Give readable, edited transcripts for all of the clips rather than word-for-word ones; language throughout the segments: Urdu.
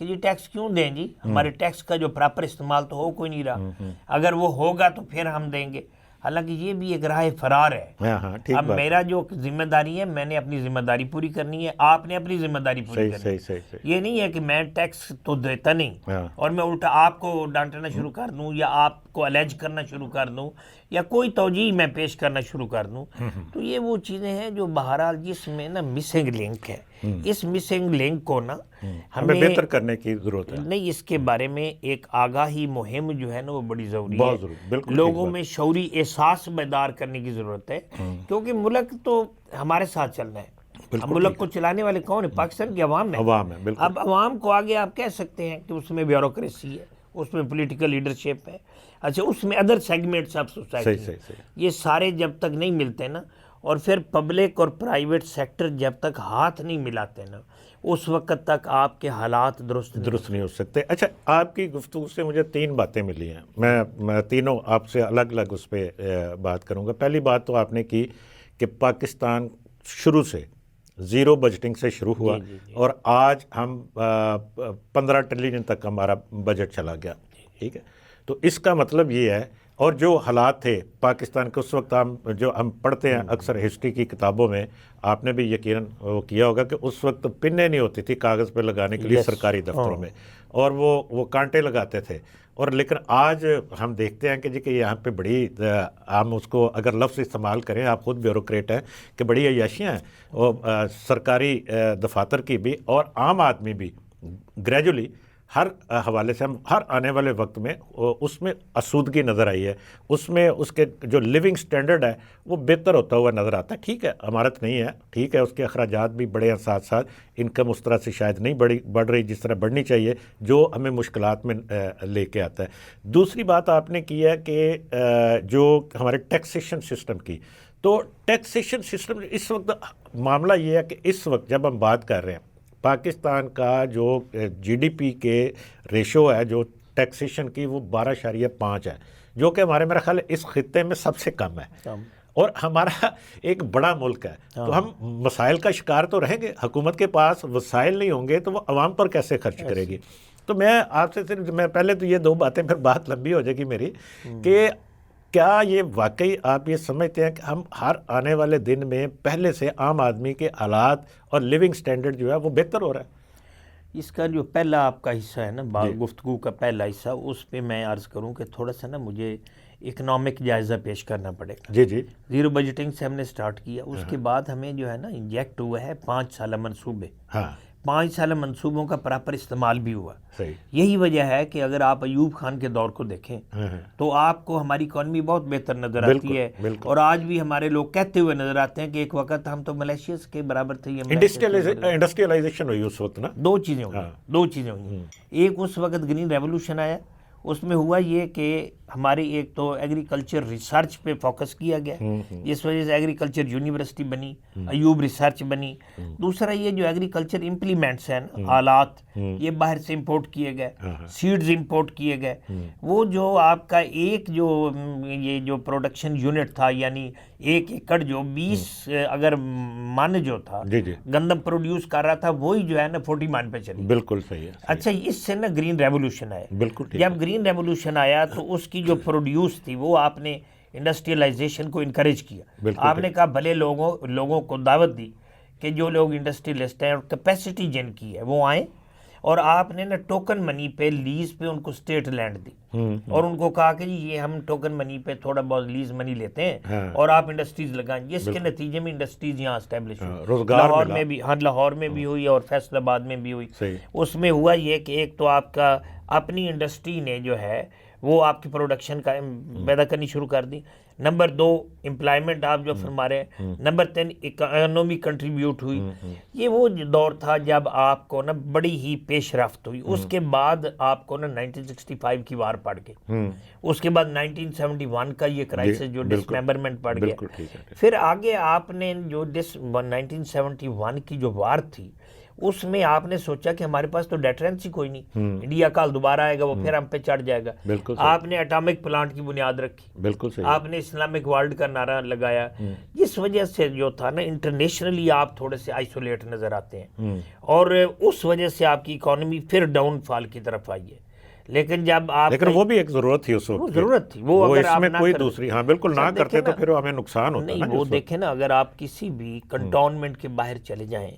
کہ جی ٹیکس کیوں دیں جی، ہمارے ٹیکس کا جو پراپر استعمال تو ہو کوئی نہیں رہا، اگر وہ ہوگا تو پھر ہم دیں گے. حالانکہ یہ بھی ایک راہ فرار ہے. اب میرا جو ذمہ داری ہے، میں نے اپنی ذمہ داری پوری کرنی ہے، آپ نے اپنی ذمہ داری پوری کرنی ہے. یہ نہیں ہے کہ میں ٹیکس تو دیتا نہیں اور میں الٹا آپ کو ڈانٹنا شروع کر دوں یا آپ کو الیج کرنا شروع کر دوں یا کوئی توجیہ میں پیش کرنا شروع کر دوں. تو یہ وہ چیزیں ہیں جو بہرحال جس میں نا مسنگ لنک ہے. اس مسنگ لنک کو نا ہمیں بہتر کرنے کی ضرورت ہے. نہیں، اس کے بارے میں ایک آگاہی مہم جو ہے نا وہ بڑی ضروری بہت ہے. بالکل لوگوں میں شعوری احساس بیدار کرنے کی ضرورت ہے، کیونکہ ملک تو ہمارے ساتھ چلنا ہے. اب ملک کو چلانے والے کون ہیں؟ پاکستان کی عوام ہے. اب عوام کو آگے آپ کہہ سکتے ہیں کہ اس میں بیوروکریسی ہے، اس میں پولیٹیکل لیڈرشپ ہے، اچھا اس میں ادر سیگمنٹس آف سوسائٹی، یہ سارے جب تک نہیں ملتے نا، اور پھر پبلک اور پرائیویٹ سیکٹر جب تک ہاتھ نہیں ملاتے نا، اس وقت تک آپ کے حالات درست نہیں ہو سکتے. اچھا، آپ کی گفتگو سے مجھے 3 باتیں ملی ہیں، میں تینوں آپ سے الگ الگ اس پہ بات کروں گا. پہلی بات تو آپ نے کی کہ پاکستان شروع سے زیرو بجٹنگ سے شروع ہوا اور آج ہم 15 ٹریلین تک ہمارا بجٹ چلا گیا. ٹھیک ہے، تو اس کا مطلب یہ ہے، اور جو حالات تھے پاکستان کے اس وقت ہم پڑھتے ہیں اکثر ہسٹری کی کتابوں میں، آپ نے بھی یقیناً وہ کیا ہوگا کہ اس وقت پنیں نہیں ہوتی تھی کاغذ پہ لگانے کے لیے سرکاری دفتروں میں، اور وہ کانٹے لگاتے تھے. اور لیکن آج ہم دیکھتے ہیں کہ جی کہ یہاں پہ بڑی، ہم اس کو اگر لفظ استعمال کریں، آپ خود بیوروکریٹ ہیں، کہ بڑی عیاشیاں ہیں وہ سرکاری دفاتر کی بھی اور عام آدمی بھی. گریجولی ہر حوالے سے ہم ہر آنے والے وقت میں اس میں اسودگی نظر آئی ہے، اس میں اس کے جو لیونگ سٹینڈرڈ ہے وہ بہتر ہوتا ہوا نظر آتا ہے. ٹھیک ہے، امارت نہیں ہے، ٹھیک ہے، اس کے اخراجات بھی بڑے ہیں، ساتھ ساتھ انکم اس طرح سے شاید نہیں بڑھ رہی جس طرح بڑھنی چاہیے، جو ہمیں مشکلات میں لے کے آتا ہے. دوسری بات آپ نے کی ہے کہ جو ہمارے ٹیکسیشن سسٹم کی، تو ٹیکسیشن سسٹم اس وقت معاملہ یہ ہے کہ اس وقت جب ہم بات کر رہے ہیں پاکستان کا جو جی ڈی پی کے ریشو ہے جو ٹیکسیشن کی، وہ 12.5 ہے، جو کہ ہمارے میرا خیال ہے اس خطے میں سب سے کم ہے. اور ہمارا ایک بڑا ملک ہے، تو ہم مسائل کا شکار تو رہیں گے. حکومت کے پاس وسائل نہیں ہوں گے تو وہ عوام پر کیسے خرچ کرے گی؟ تو میں آپ سے صرف میں پہلے تو یہ 2 باتیں، پھر بات لمبی ہو جائے گی میری، کہ کیا یہ واقعی آپ یہ سمجھتے ہیں کہ ہم ہر آنے والے دن میں پہلے سے عام آدمی کے حالات اور لیونگ سٹینڈرڈ جو ہے وہ بہتر ہو رہا ہے؟ اس کا جو پہلا آپ کا حصہ ہے نا، گفتگو کا پہلا حصہ، اس پہ میں عرض کروں کہ تھوڑا سا نا مجھے اکنامک جائزہ پیش کرنا پڑے گا. جی زیرو بجٹنگ سے ہم نے سٹارٹ کیا، اس کے بعد ہمیں جو ہے نا انجیکٹ ہوا ہے 5 سالہ منصوبے. 5 سالہ منصوبوں کا پراپر استعمال بھی ہوا. یہی وجہ ہے کہ اگر آپ ایوب خان کے دور کو دیکھیں تو آپ کو ہماری اکانومی بہت بہتر نظر آتی ہے، اور آج بھی ہمارے لوگ کہتے ہوئے نظر آتے ہیں کہ ایک وقت ہم تو ملیشیاز کے برابر تھے. انڈسٹریلائزیشن ہوئی اس وقت نا. 2 چیزیں ہوئی. ایک اس وقت گرین ریولوشن آیا، اس میں ہوا یہ کہ ہماری ایک تو ایگریکلچر ریسرچ پہ فوکس کیا گیا، جس وجہ سے ایگریکلچر یونیورسٹی بنی، ایوب ریسرچ بنی. دوسرا یہ جو ایگریکلچر امپلیمنٹس ہیں، آلات، یہ باہر سے امپورٹ کیے گئے، سیڈز امپورٹ کیے گئے. وہ جو آپ کا ایک یہ جو پروڈکشن یونٹ تھا، یعنی 1 ایکڑ جو 20 اگر من جو تھا گندم پروڈیوس کر رہا تھا، وہی جو ہے نا 40 من پہ چلی. بالکل صحیح ہے. اچھا، اس سے نا گرین ریولوشن آیا. بالکل جب گرین ریولوشن آیا تو اس کی جو پروڈیوس تھی وہ آپ نے انڈسٹریلائزیشن کو انکریج کیا. آپ نے کہا بھلے لوگوں کو دعوت دی کہ جو لوگ انڈسٹریلسٹ ہیں اور کیپیسٹی جن کی ہے وہ آئیں، اور آپ نے نا ٹوکن منی پہ، لیز پہ ان کو اسٹیٹ لینڈ دی، اور ان کو کہا کہ جی یہ ہم ٹوکن منی پہ تھوڑا بہت لیز منی لیتے ہیں اور آپ انڈسٹریز لگائیں. جس کے نتیجے میں انڈسٹریز یہاں اسٹیبلش ہوئی. لاہور میں بھی ہوئی اور فیصل آباد میں بھی ہوئی. اس میں ہوا یہ کہ ایک تو آپ کا اپنی انڈسٹری نے جو ہے وہ آپ کی پروڈکشن کا پیدا کرنی شروع کر دی. نمبر 2 امپلائمنٹ آپ جو فرما رہے ہیں. نمبر 3 اکانومی کنٹریبیوٹ ہوئی. یہ وہ دور تھا جب آپ کو نا بڑی ہی پیش رفت ہوئی. اس کے بعد آپ کو نا 1965 کی وار پڑ گئی. اس کے بعد 1971 کا یہ کرائسس جو ڈسممبرمنٹ پڑ گیا. پھر آگے آپ نے جو 1971 کی جو وار تھی اس میں آپ نے سوچا کہ ہمارے پاس تو ڈیٹرنس ہی کوئی نہیں، انڈیا کال دوبارہ آئے گا وہ پھر ہم پہ چڑھ جائے گا، آپ نے اٹامک پلانٹ کی بنیاد رکھی، بالکل صحیح، آپ نے اسلامک ورلڈ کا نعرہ لگایا، جس وجہ سے جو تھا نا انٹرنیشنلی آپ تھوڑے سے آئسولیٹ نظر آتے ہیں، اور اس وجہ سے آپ کی اکانومی پھر ڈاؤن فال کی طرف آئی ہے۔ لیکن جب آپ لیکن وہ بھی ایک ضرورت تھی اس وقت، ضرورت تھی، وہ اگر اس میں کوئی دوسری، ہاں بالکل نہ کرتے تو پھر ہمیں نقصان ہوتا نہیں، وہ دیکھیں نا، اگر آپ کسی بھی کنٹونمنٹ کے باہر چلے جائیں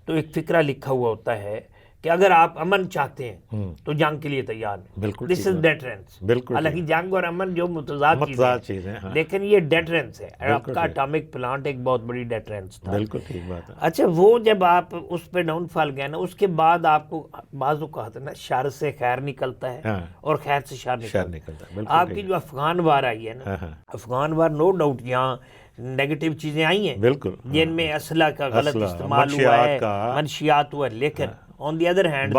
تو ایک فقرہ لکھا ہوا ہوتا ہے کہ اگر آپ امن چاہتے ہیں تو جنگ کے لیے تیار ہیں، بالکل دس از ڈیٹرنس۔ بالکل، حالانکہ جنگ اور امن جو متضاد چیزیں ہیں، لیکن یہ ڈیٹرنس ہے، آپ کا اٹامک پلانٹ ایک بہت بڑی ڈیٹرنس تھا۔ بالکل ٹھیک بات ہے۔ اچھا، وہ جب آپ اس پہ ڈاؤن فال گئے نا، اس کے بعد آپ کو بعض اوقات نا شر سے خیر نکلتا ہے اور خیر سے شر نکلتا ہے۔ آپ کی جو افغان وار آئی ہے نا، افغان وار نو ڈاؤٹ یہاں نیگیٹو چیزیں آئی ہیں بالکل، جن میں اسلحہ کا غلط استعمال ہوا ہے، منشیات ہوا ہے، لیکن آن دی ادر ہینڈ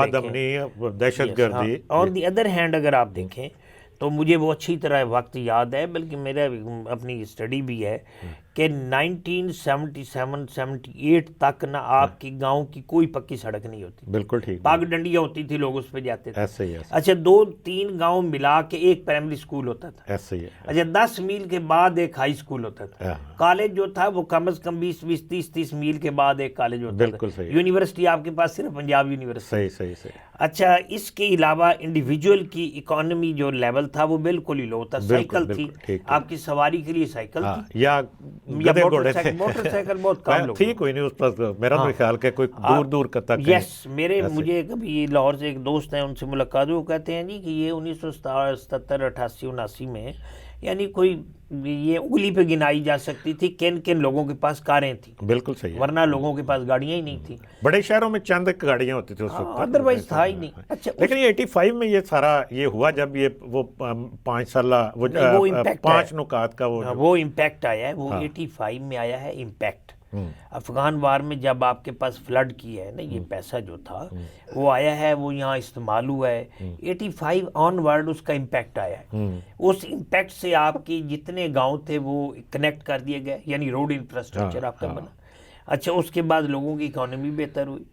دہشت گردی، آن دی ادر ہینڈ اگر آپ دیکھیں تو مجھے وہ اچھی طرح وقت یاد ہے، بلکہ میرا اپنی اسٹڈی بھی ہے کہ 1977-78 تک نہ آپ کی گاؤں کی کوئی پکی سڑک نہیں ہوتی، بالکل ٹھیک، پاگ ڈنڈیاں ہوتی تھی، لوگ اس پہ جاتے تھے، ایسے ہی، اچھا 2-3 گاؤں ملا کے ایک پرائمری سکول ہوتا تھا، ایسے ہی، اچھا 10 میل کے بعد ایک ہائی سکول ہوتا تھا، کالج جو تھا وہ کم از کم 20-30 میل کے بعد ایک کالج ہوتا تھا، یونیورسٹی آپ کے پاس صرف پنجاب یونیورسٹی۔ صحیح۔ اچھا، اس کے علاوہ انڈیویجول کی اکانومی جو لیول تھا وہ بالکل ہی لو تھا، سائیکل تھی، آپ کی سواری کے لیے سائیکل تھی، یا موٹر سائیکل بہت کم لوگ تھی، کوئی نہیں اس پر، میرا تو خیال کہ کوئی دور تک۔ یس، مجھے کبھی لاہور سے ایک دوست ہیں، ان سے ملاقات ہوئی، وہ کہتے ہیں جی کہ یہ 1977, 88, 79 میں یعنی کوئی یہ انگلی پہ گنائی جا سکتی تھی کن کن لوگوں کے پاس کاریں تھیں، بالکل صحیح، ورنہ لوگوں کے پاس گاڑیاں ہی نہیں تھیں، بڑے شہروں میں چند گاڑیاں ہوتی تھیں اس وقت، ادروائز تھا ہی نہیں۔ اچھا، لیکن یہ 85 میں یہ سارا یہ ہوا جب یہ وہ 5 سالہ وہ 5 نکات کا وہ امپیکٹ آیا ہے، وہ 85 میں آیا ہے امپیکٹ۔ افغان وار میں جب آپ کے پاس فلڈ کی ہے نا، یہ پیسہ جو تھا وہ آیا ہے، وہ یہاں استعمال ہوا ہے، 85 آن ورڈ اس کا امپیکٹ آیا ہے، اس امپیکٹ سے آپ کی جتنے گاؤں تھے وہ کنیکٹ کر دیے گئے، یعنی روڈ انفراسٹرکچر آپ کا بنا۔ اچھا، اس کے بعد لوگوں کی اکانومی بہتر ہوئی۔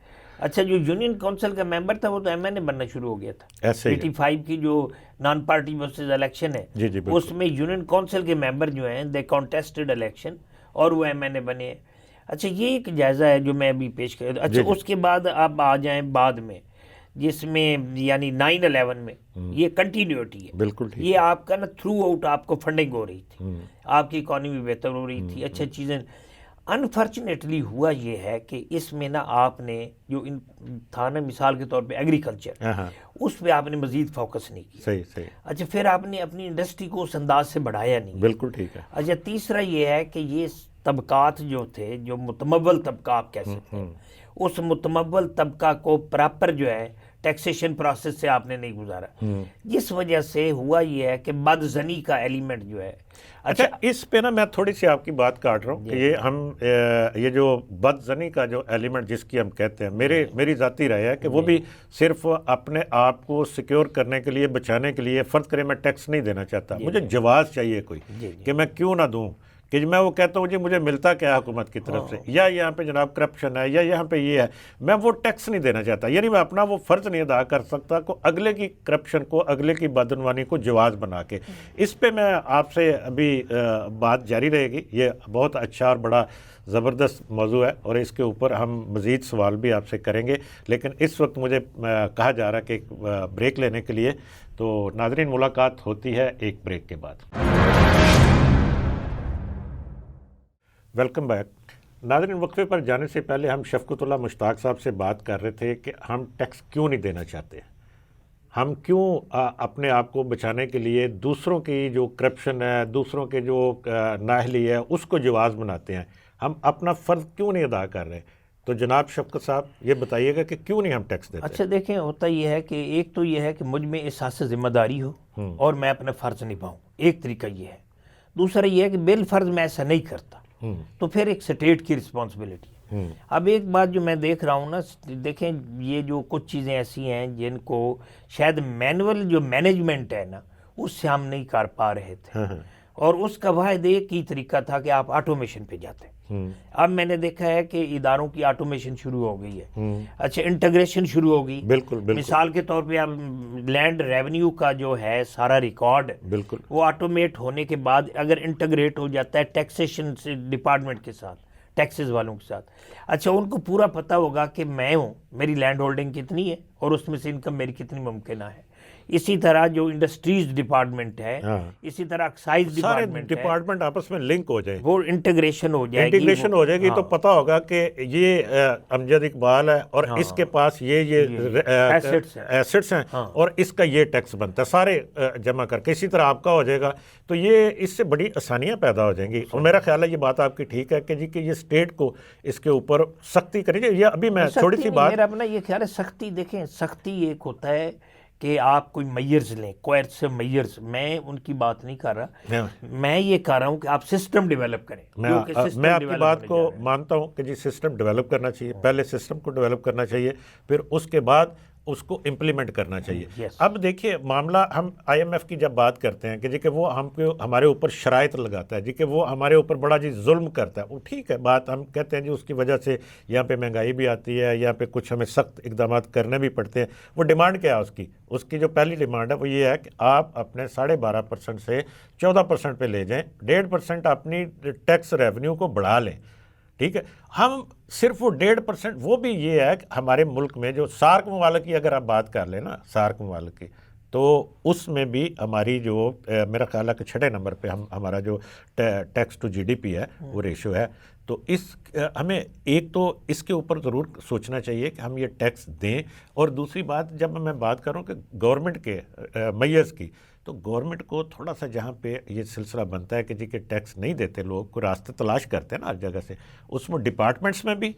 اچھا، جو یونین کونسل کا ممبر تھا وہ تو ایم این اے بننا شروع ہو گیا تھا، 85 کی جو نان پارٹی ورسز الیکشن ہے اس میں یونین کونسل کے ممبر جو ہیں دے کانٹیسٹڈ الیکشن اور وہ ایم این اے بنے ہیں۔ اچھا، یہ ایک جائزہ ہے جو میں ابھی پیش کر۔ اچھا، اس کے بعد آپ آ جائیں بعد میں، جس میں یعنی 9/11 میں یہ کنٹینیوٹی ہے، بالکل یہ آپ کا نا تھرو آؤٹ آپ کو فنڈنگ ہو رہی تھی، آپ کی اکانومی بہتر ہو رہی تھی، اچھا چیزیں۔ انفارچونیٹلی ہوا یہ ہے کہ اس میں نا آپ نے جو تھا نا مثال کے طور پہ ایگریکلچر، اس پہ آپ نے مزید فوکس نہیں کیا، صحیح۔ اچھا، پھر آپ نے اپنی انڈسٹری کو اس انداز سے بڑھایا نہیں، بالکل ٹھیک ہے۔ اچھا، تیسرا یہ ہے کہ یہ طبقات جو تھے، جو متمول طبقہ آپ کہہ سکتے ہیں، اس متمول طبقہ کو پراپر جو ہے ٹیکسیشن پروسیس سے آپ نے نہیں گزارا، جس وجہ سے ہوا یہ ہے کہ بد زنی کا ایلیمنٹ جو ہے۔ اچھا، اس پہ نا میں تھوڑی سی آپ کی بات کاٹ رہا ہوں کہ یہ جو بد زنی کا جو ایلیمنٹ جس کی ہم کہتے ہیں، میری ذاتی رائے ہے کہ وہ بھی صرف اپنے آپ کو سیکیور کرنے کے لیے، بچانے کے لیے، فرض کریں میں ٹیکس نہیں دینا چاہتا، مجھے جواز چاہیے کوئی کہ میں کیوں نہ دوں، کہ میں وہ کہتا ہوں جی مجھے ملتا کیا حکومت کی طرف سے، یا یہاں پہ جناب کرپشن ہے، یا یہاں پہ یہ ہے، میں وہ ٹیکس نہیں دینا چاہتا، یعنی میں اپنا وہ فرض نہیں ادا کر سکتا کو اگلے کی کرپشن کو، اگلے کی بدعنوانی کو جواز بنا کے۔ اس پہ میں آپ سے ابھی بات جاری رہے گی، یہ بہت اچھا اور بڑا زبردست موضوع ہے اور اس کے اوپر ہم مزید سوال بھی آپ سے کریں گے، لیکن اس وقت مجھے کہا جا رہا ہے کہ ایک بریک لینے کے لیے، تو ناظرین ملاقات ہوتی ہے ایک بریک کے بعد۔ ویلکم بیک ناظرین، وقفے پر جانے سے پہلے ہم شفقت اللہ مشتاق صاحب سے بات کر رہے تھے کہ ہم ٹیکس کیوں نہیں دینا چاہتے، ہم کیوں اپنے آپ کو بچانے کے لیے دوسروں کی جو کرپشن ہے، دوسروں کے جو نااہلی ہے اس کو جواز بناتے ہیں، ہم اپنا فرض کیوں نہیں ادا کر رہے؟ تو جناب شفقت صاحب یہ بتائیے گا کہ کیوں نہیں ہم ٹیکس دیتے؟ اچھا دیکھیں، ہوتا یہ ہے کہ ایک تو یہ ہے کہ مجھ میں احساس ذمہ داری ہو اور میں اپنا فرض نبھاؤں، ایک طریقہ یہ ہے۔ دوسرا یہ ہے کہ بالفرض میں ایسا نہیں کرتا تو پھر ایک سٹیٹ کی رسپانسبلٹی ہے۔ اب ایک بات جو میں دیکھ رہا ہوں نا، دیکھیں یہ جو کچھ چیزیں ایسی ہیں جن کو شاید مینول جو مینجمنٹ ہے نا اس سے ہم نہیں کر پا رہے تھے، اور اس کا واحد ایک ہی طریقہ تھا کہ آپ آٹومیشن پہ جاتے ہیں. اب میں نے دیکھا ہے کہ اداروں کی آٹومیشن شروع ہو گئی ہے. اچھا انٹیگریشن شروع ہو گئی. بالکل بالکل. مثال کے طور پہ اب لینڈ ریونیو کا جو ہے سارا ریکارڈ بالکل وہ آٹومیٹ ہونے کے بعد اگر انٹیگریٹ ہو جاتا ہے ٹیکسیشن سے ڈپارٹمنٹ کے ساتھ, ٹیکسز والوں کے ساتھ, اچھا ان کو پورا پتہ ہوگا کہ میں ہوں, میری لینڈ ہولڈنگ کتنی ہے اور اس میں سے انکم میری کتنی ممکنہ ہے. اسی طرح جو انڈسٹریز ڈپارٹمنٹ ہے, اسی طرح ایکسائز ڈپارٹمنٹ ہے, ڈپارٹمنٹ آپس میں لنک ہو جائے, وہ انٹیگریشن ہو جائے گی. انٹیگریشن ہو جائے گی تو پتہ ہوگا کہ یہ امجد اقبال ہے اور اس کے پاس یہ ایسٹس ہیں اور اس کا یہ ٹیکس بنتا ہے, سارے جمع کر کے. اسی طرح آپ کا ہو جائے گا تو یہ اس سے بڑی آسانیاں پیدا ہو جائیں گی. اور میرا خیال ہے یہ بات آپ کی ٹھیک ہے کہ جی کہ یہ اسٹیٹ کو اس کے اوپر سختی کرنی چاہیے. ابھی میں تھوڑی سی بات, میرا اپنا یہ خیال ہے سختی, دیکھیں سختی ایک ہوتا ہے کہ آپ کوئی میئرز لیں, کوئرسو میئرز, میں ان کی بات نہیں کر رہا, میں یہ کہہ رہا ہوں کہ آپ سسٹم ڈیولپ کریں. میں آپ کی بات کو مانتا ہوں کہ جی سسٹم ڈیولپ کرنا چاہیے, پہلے سسٹم کو ڈیولپ کرنا چاہیے, پھر اس کے بعد اس کو امپلیمنٹ کرنا چاہیے. اب دیکھیے معاملہ, ہم آئی ایم ایف کی جب بات کرتے ہیں کہ جی کہ وہ ہمارے اوپر شرائط لگاتا ہے, جی کہ وہ ہمارے اوپر بڑا جی ظلم کرتا ہے, وہ ٹھیک ہے بات, ہم کہتے ہیں جی اس کی وجہ سے یہاں پہ مہنگائی بھی آتی ہے, یہاں پہ کچھ ہمیں سخت اقدامات کرنے بھی پڑتے ہیں. وہ ڈیمانڈ کیا ہے اس کی جو پہلی ڈیمانڈ ہے وہ یہ ہے کہ آپ اپنے 12.5% سے 14% پہ لے جائیں, 1.5% اپنی ٹیکس ریونیو کو بڑھا لیں. ٹھیک ہے, ہم صرف وہ 1.5%, وہ بھی یہ ہے کہ ہمارے ملک میں جو سارک ممالک کی اگر آپ بات کر لیں نا, سارک ممالک کی, تو اس میں بھی ہماری جو میرا خیال ہے کہ 6 نمبر پہ ہمارا جو tax to G D P ہے وہ ریشو ہے. تو ہمیں ایک تو اس کے اوپر ضرور سوچنا چاہیے کہ ہم یہ ٹیکس دیں. اور دوسری بات, جب میں بات کروں کہ گورنمنٹ کے میئرز کی, تو گورنمنٹ کو تھوڑا سا جہاں پہ یہ سلسلہ بنتا ہے کہ جی کہ ٹیکس نہیں دیتے لوگ, کو راستے تلاش کرتے ہیں نا ہر جگہ سے, اس میں ڈپارٹمنٹس میں بھی,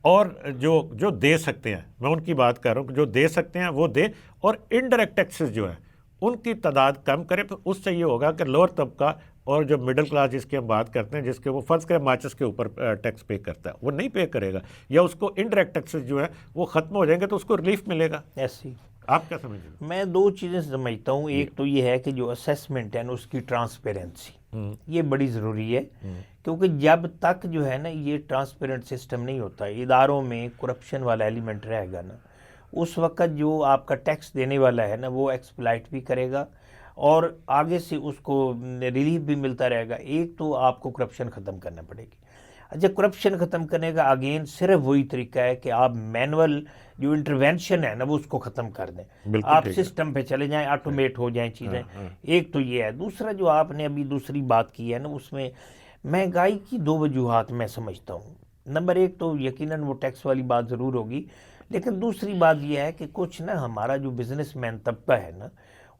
اور جو دے سکتے ہیں, میں ان کی بات کر رہا ہوں کہ جو دے سکتے ہیں وہ دیں, اور انڈائریکٹ ٹیکسز جو ہیں ان کی تعداد کم کریں. پھر اس سے یہ ہوگا کہ لوور طبقہ اور جو مڈل کلاس جس کی ہم بات کرتے ہیں, جس کے وہ فرض کریں ماچس کے اوپر ٹیکس پے کرتا ہے, وہ نہیں پے کرے گا, یا اس کو انڈائریکٹ ٹیکسز جو ہیں وہ ختم ہو جائیں گے تو اس کو ریلیف ملے گا. ایسی آپ کیا سمجھتے ہیں؟ میں 2 چیزیں سمجھتا ہوں. ایک تو یہ ہے کہ جو اسیسمنٹ ہے نا اس کی ٹرانسپیرنسی, یہ بڑی ضروری ہے, کیونکہ جب تک جو ہے نا یہ ٹرانسپیرنٹ سسٹم نہیں ہوتا, اداروں میں کرپشن والا ایلیمنٹ رہے گا نا, اس وقت جو آپ کا ٹیکس دینے والا ہے نا وہ ایکسپلائٹ بھی کرے گا اور آگے سے اس کو ریلیف بھی ملتا رہے گا. ایک تو آپ کو کرپشن ختم کرنا پڑے گی. اچھا کرپشن ختم کرنے کا اگین صرف وہی طریقہ ہے کہ آپ مینول جو انٹرونشن ہے نا وہ اس کو ختم کر دیں, آپ سسٹم پہ چلے جائیں, آٹومیٹ ہو جائیں چیزیں. ایک تو یہ ہے. دوسرا جو آپ نے ابھی دوسری بات کی ہے نا, اس میں مہنگائی کی 2 وجوہات میں سمجھتا ہوں. نمبر 1 تو یقیناً وہ ٹیکس والی بات ضرور ہوگی, لیکن دوسری بات یہ ہے کہ کچھ نا ہمارا جو بزنس مین طبقہ ہے نا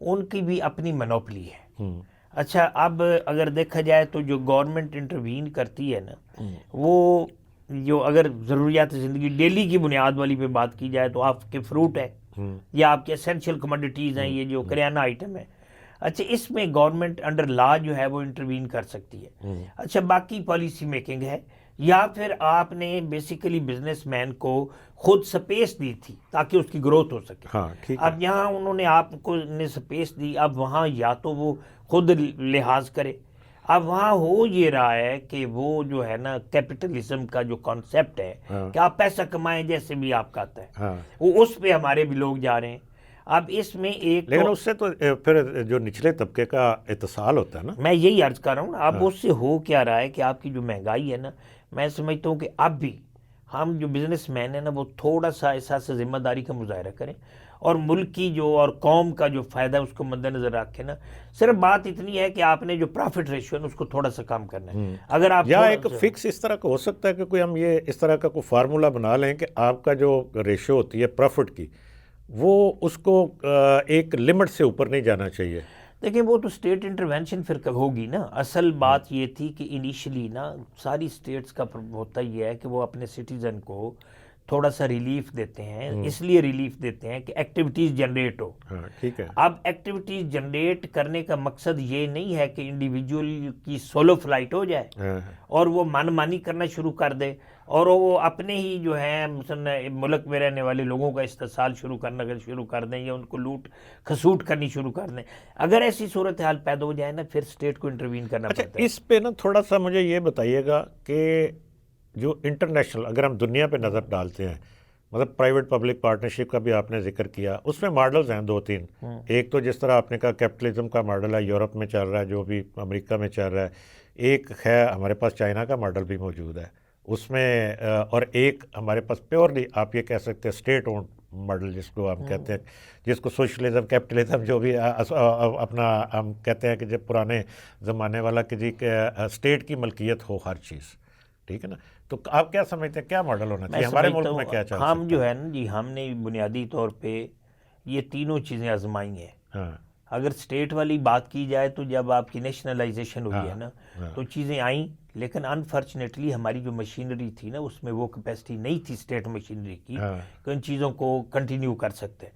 ان کی بھی اپنی منوپلی ہے. اچھا اب اگر دیکھا جائے تو جو گورنمنٹ انٹروین کرتی ہے نا, وہ جو اگر ضروریات زندگی ڈیلی کی بنیاد والی پہ بات کی جائے تو آپ کے فروٹ ہے یا آپ کے اسینشیل کموڈیٹیز ہیں, یہ جو کریانہ آئٹم ہے, اچھا اس میں گورنمنٹ انڈر لا جو ہے وہ انٹروین کر سکتی ہے. اچھا باقی پالیسی میکنگ ہے, یا پھر آپ نے بیسیکلی بزنس مین کو خود سپیس دی تھی تاکہ اس کی گروتھ ہو سکے. اب یہاں انہوں نے آپ کو نے سپیس دی, اب وہاں یا تو وہ خود لحاظ کرے. اب وہاں ہو یہ رہا ہے کہ وہ جو ہے نا کیپٹلزم کا جو کانسیپٹ ہے کہ آپ پیسہ کمائیں جیسے بھی آپ کا آتا ہے, وہ اس پہ ہمارے بھی لوگ جا رہے ہیں. اب اس میں ایک لیکن اس سے تو پھر جو نچلے طبقے کا اتصال ہوتا ہے نا, میں یہی عرض کر رہا ہوں. اب اس سے ہو کیا رہا ہے کہ آپ کی جو مہنگائی ہے نا, میں سمجھتا ہوں کہ اب بھی ہم جو بزنس مین ہیں نا وہ تھوڑا سا احساس ذمہ داری کا مظاہرہ کریں اور ملک کی جو اور قوم کا جو فائدہ ہے اس کو مد نظر رکھیں نا. صرف بات اتنی ہے کہ آپ نے جو پروفٹ ریشو ہے اس کو تھوڑا سا کم کرنا ہے. اگر آپ یا ایک فکس اس طرح کا ہو سکتا ہے کہ کوئی ہم یہ اس طرح کا کوئی فارمولا بنا لیں کہ آپ کا جو ریشو ہوتی ہے پروفٹ کی, وہ اس کو ایک لمٹ سے اوپر نہیں جانا چاہیے. دیکھیں وہ تو اسٹیٹ انٹرونشن پھر ہوگی نا. اصل بات یہ تھی کہ انیشلی نا ساری اسٹیٹس کا ہوتا یہ ہے کہ وہ اپنے سٹیزن کو تھوڑا سا ریلیف دیتے ہیں. اس لیے ریلیف دیتے ہیں کہ ایکٹیویٹیز جنریٹ ہو. ٹھیک ہے. اب ایکٹیویٹیز جنریٹ کرنے کا مقصد یہ نہیں ہے کہ انڈیویجول کی سولو فلائٹ ہو جائے اور وہ من مانی کرنا شروع کر دے اور وہ اپنے ہی جو ہے مثلا ملک میں رہنے والے لوگوں کا استحصال شروع کر دیں یا ان کو لوٹ کھسوٹ کرنی شروع کر دیں. اگر ایسی صورتحال پیدا ہو جائے نا پھر اسٹیٹ کو انٹروین کرنا پڑتا ہے. اس پہ نا تھوڑا سا مجھے یہ بتائیے گا کہ جو انٹرنیشنل اگر ہم دنیا پہ نظر ڈالتے ہیں مطلب پرائیویٹ پبلک پارٹنرشپ کا بھی آپ نے ذکر کیا, اس میں ماڈلز ہیں 2-3. ایک تو جس طرح آپ نے کہا کیپٹلزم کا ماڈل ہے, یورپ میں چل رہا ہے, جو بھی امریکہ میں چل رہا ہے. ایک ہے ہمارے پاس چائنا کا ماڈل بھی موجود ہے اس میں, اور ایک ہمارے پاس پیورلی آپ یہ کہہ سکتے ہیں اسٹیٹ اونڈ ماڈل جس کو ہم کہتے ہیں, جس کو سوشلزم کیپٹلزم جو بھی اپنا ہم کہتے ہیں کہ جب پرانے زمانے والا کہ جی اسٹیٹ کی ملکیت ہو ہر چیز. ٹھیک ہے نا, تو آپ کیا سمجھتے ہیں کیا ماڈل ہونا چاہیے ہمارے ملک میں, کیا چاہتے ہیں ہم جو ہے نا جی ہم نے بنیادی طور پہ یہ تینوں چیزیں آزمائی ہیں. اگر اسٹیٹ والی بات کی جائے تو جب آپ کی نیشنلائزیشن ہوئی ہے نا تو چیزیں آئیں, لیکن انفارچونیٹلی ہماری جو مشینری تھی نا اس میں وہ کیپیسٹی نہیں تھی اسٹیٹ مشینری کی کہ ان چیزوں کو کنٹینیو کر سکتے.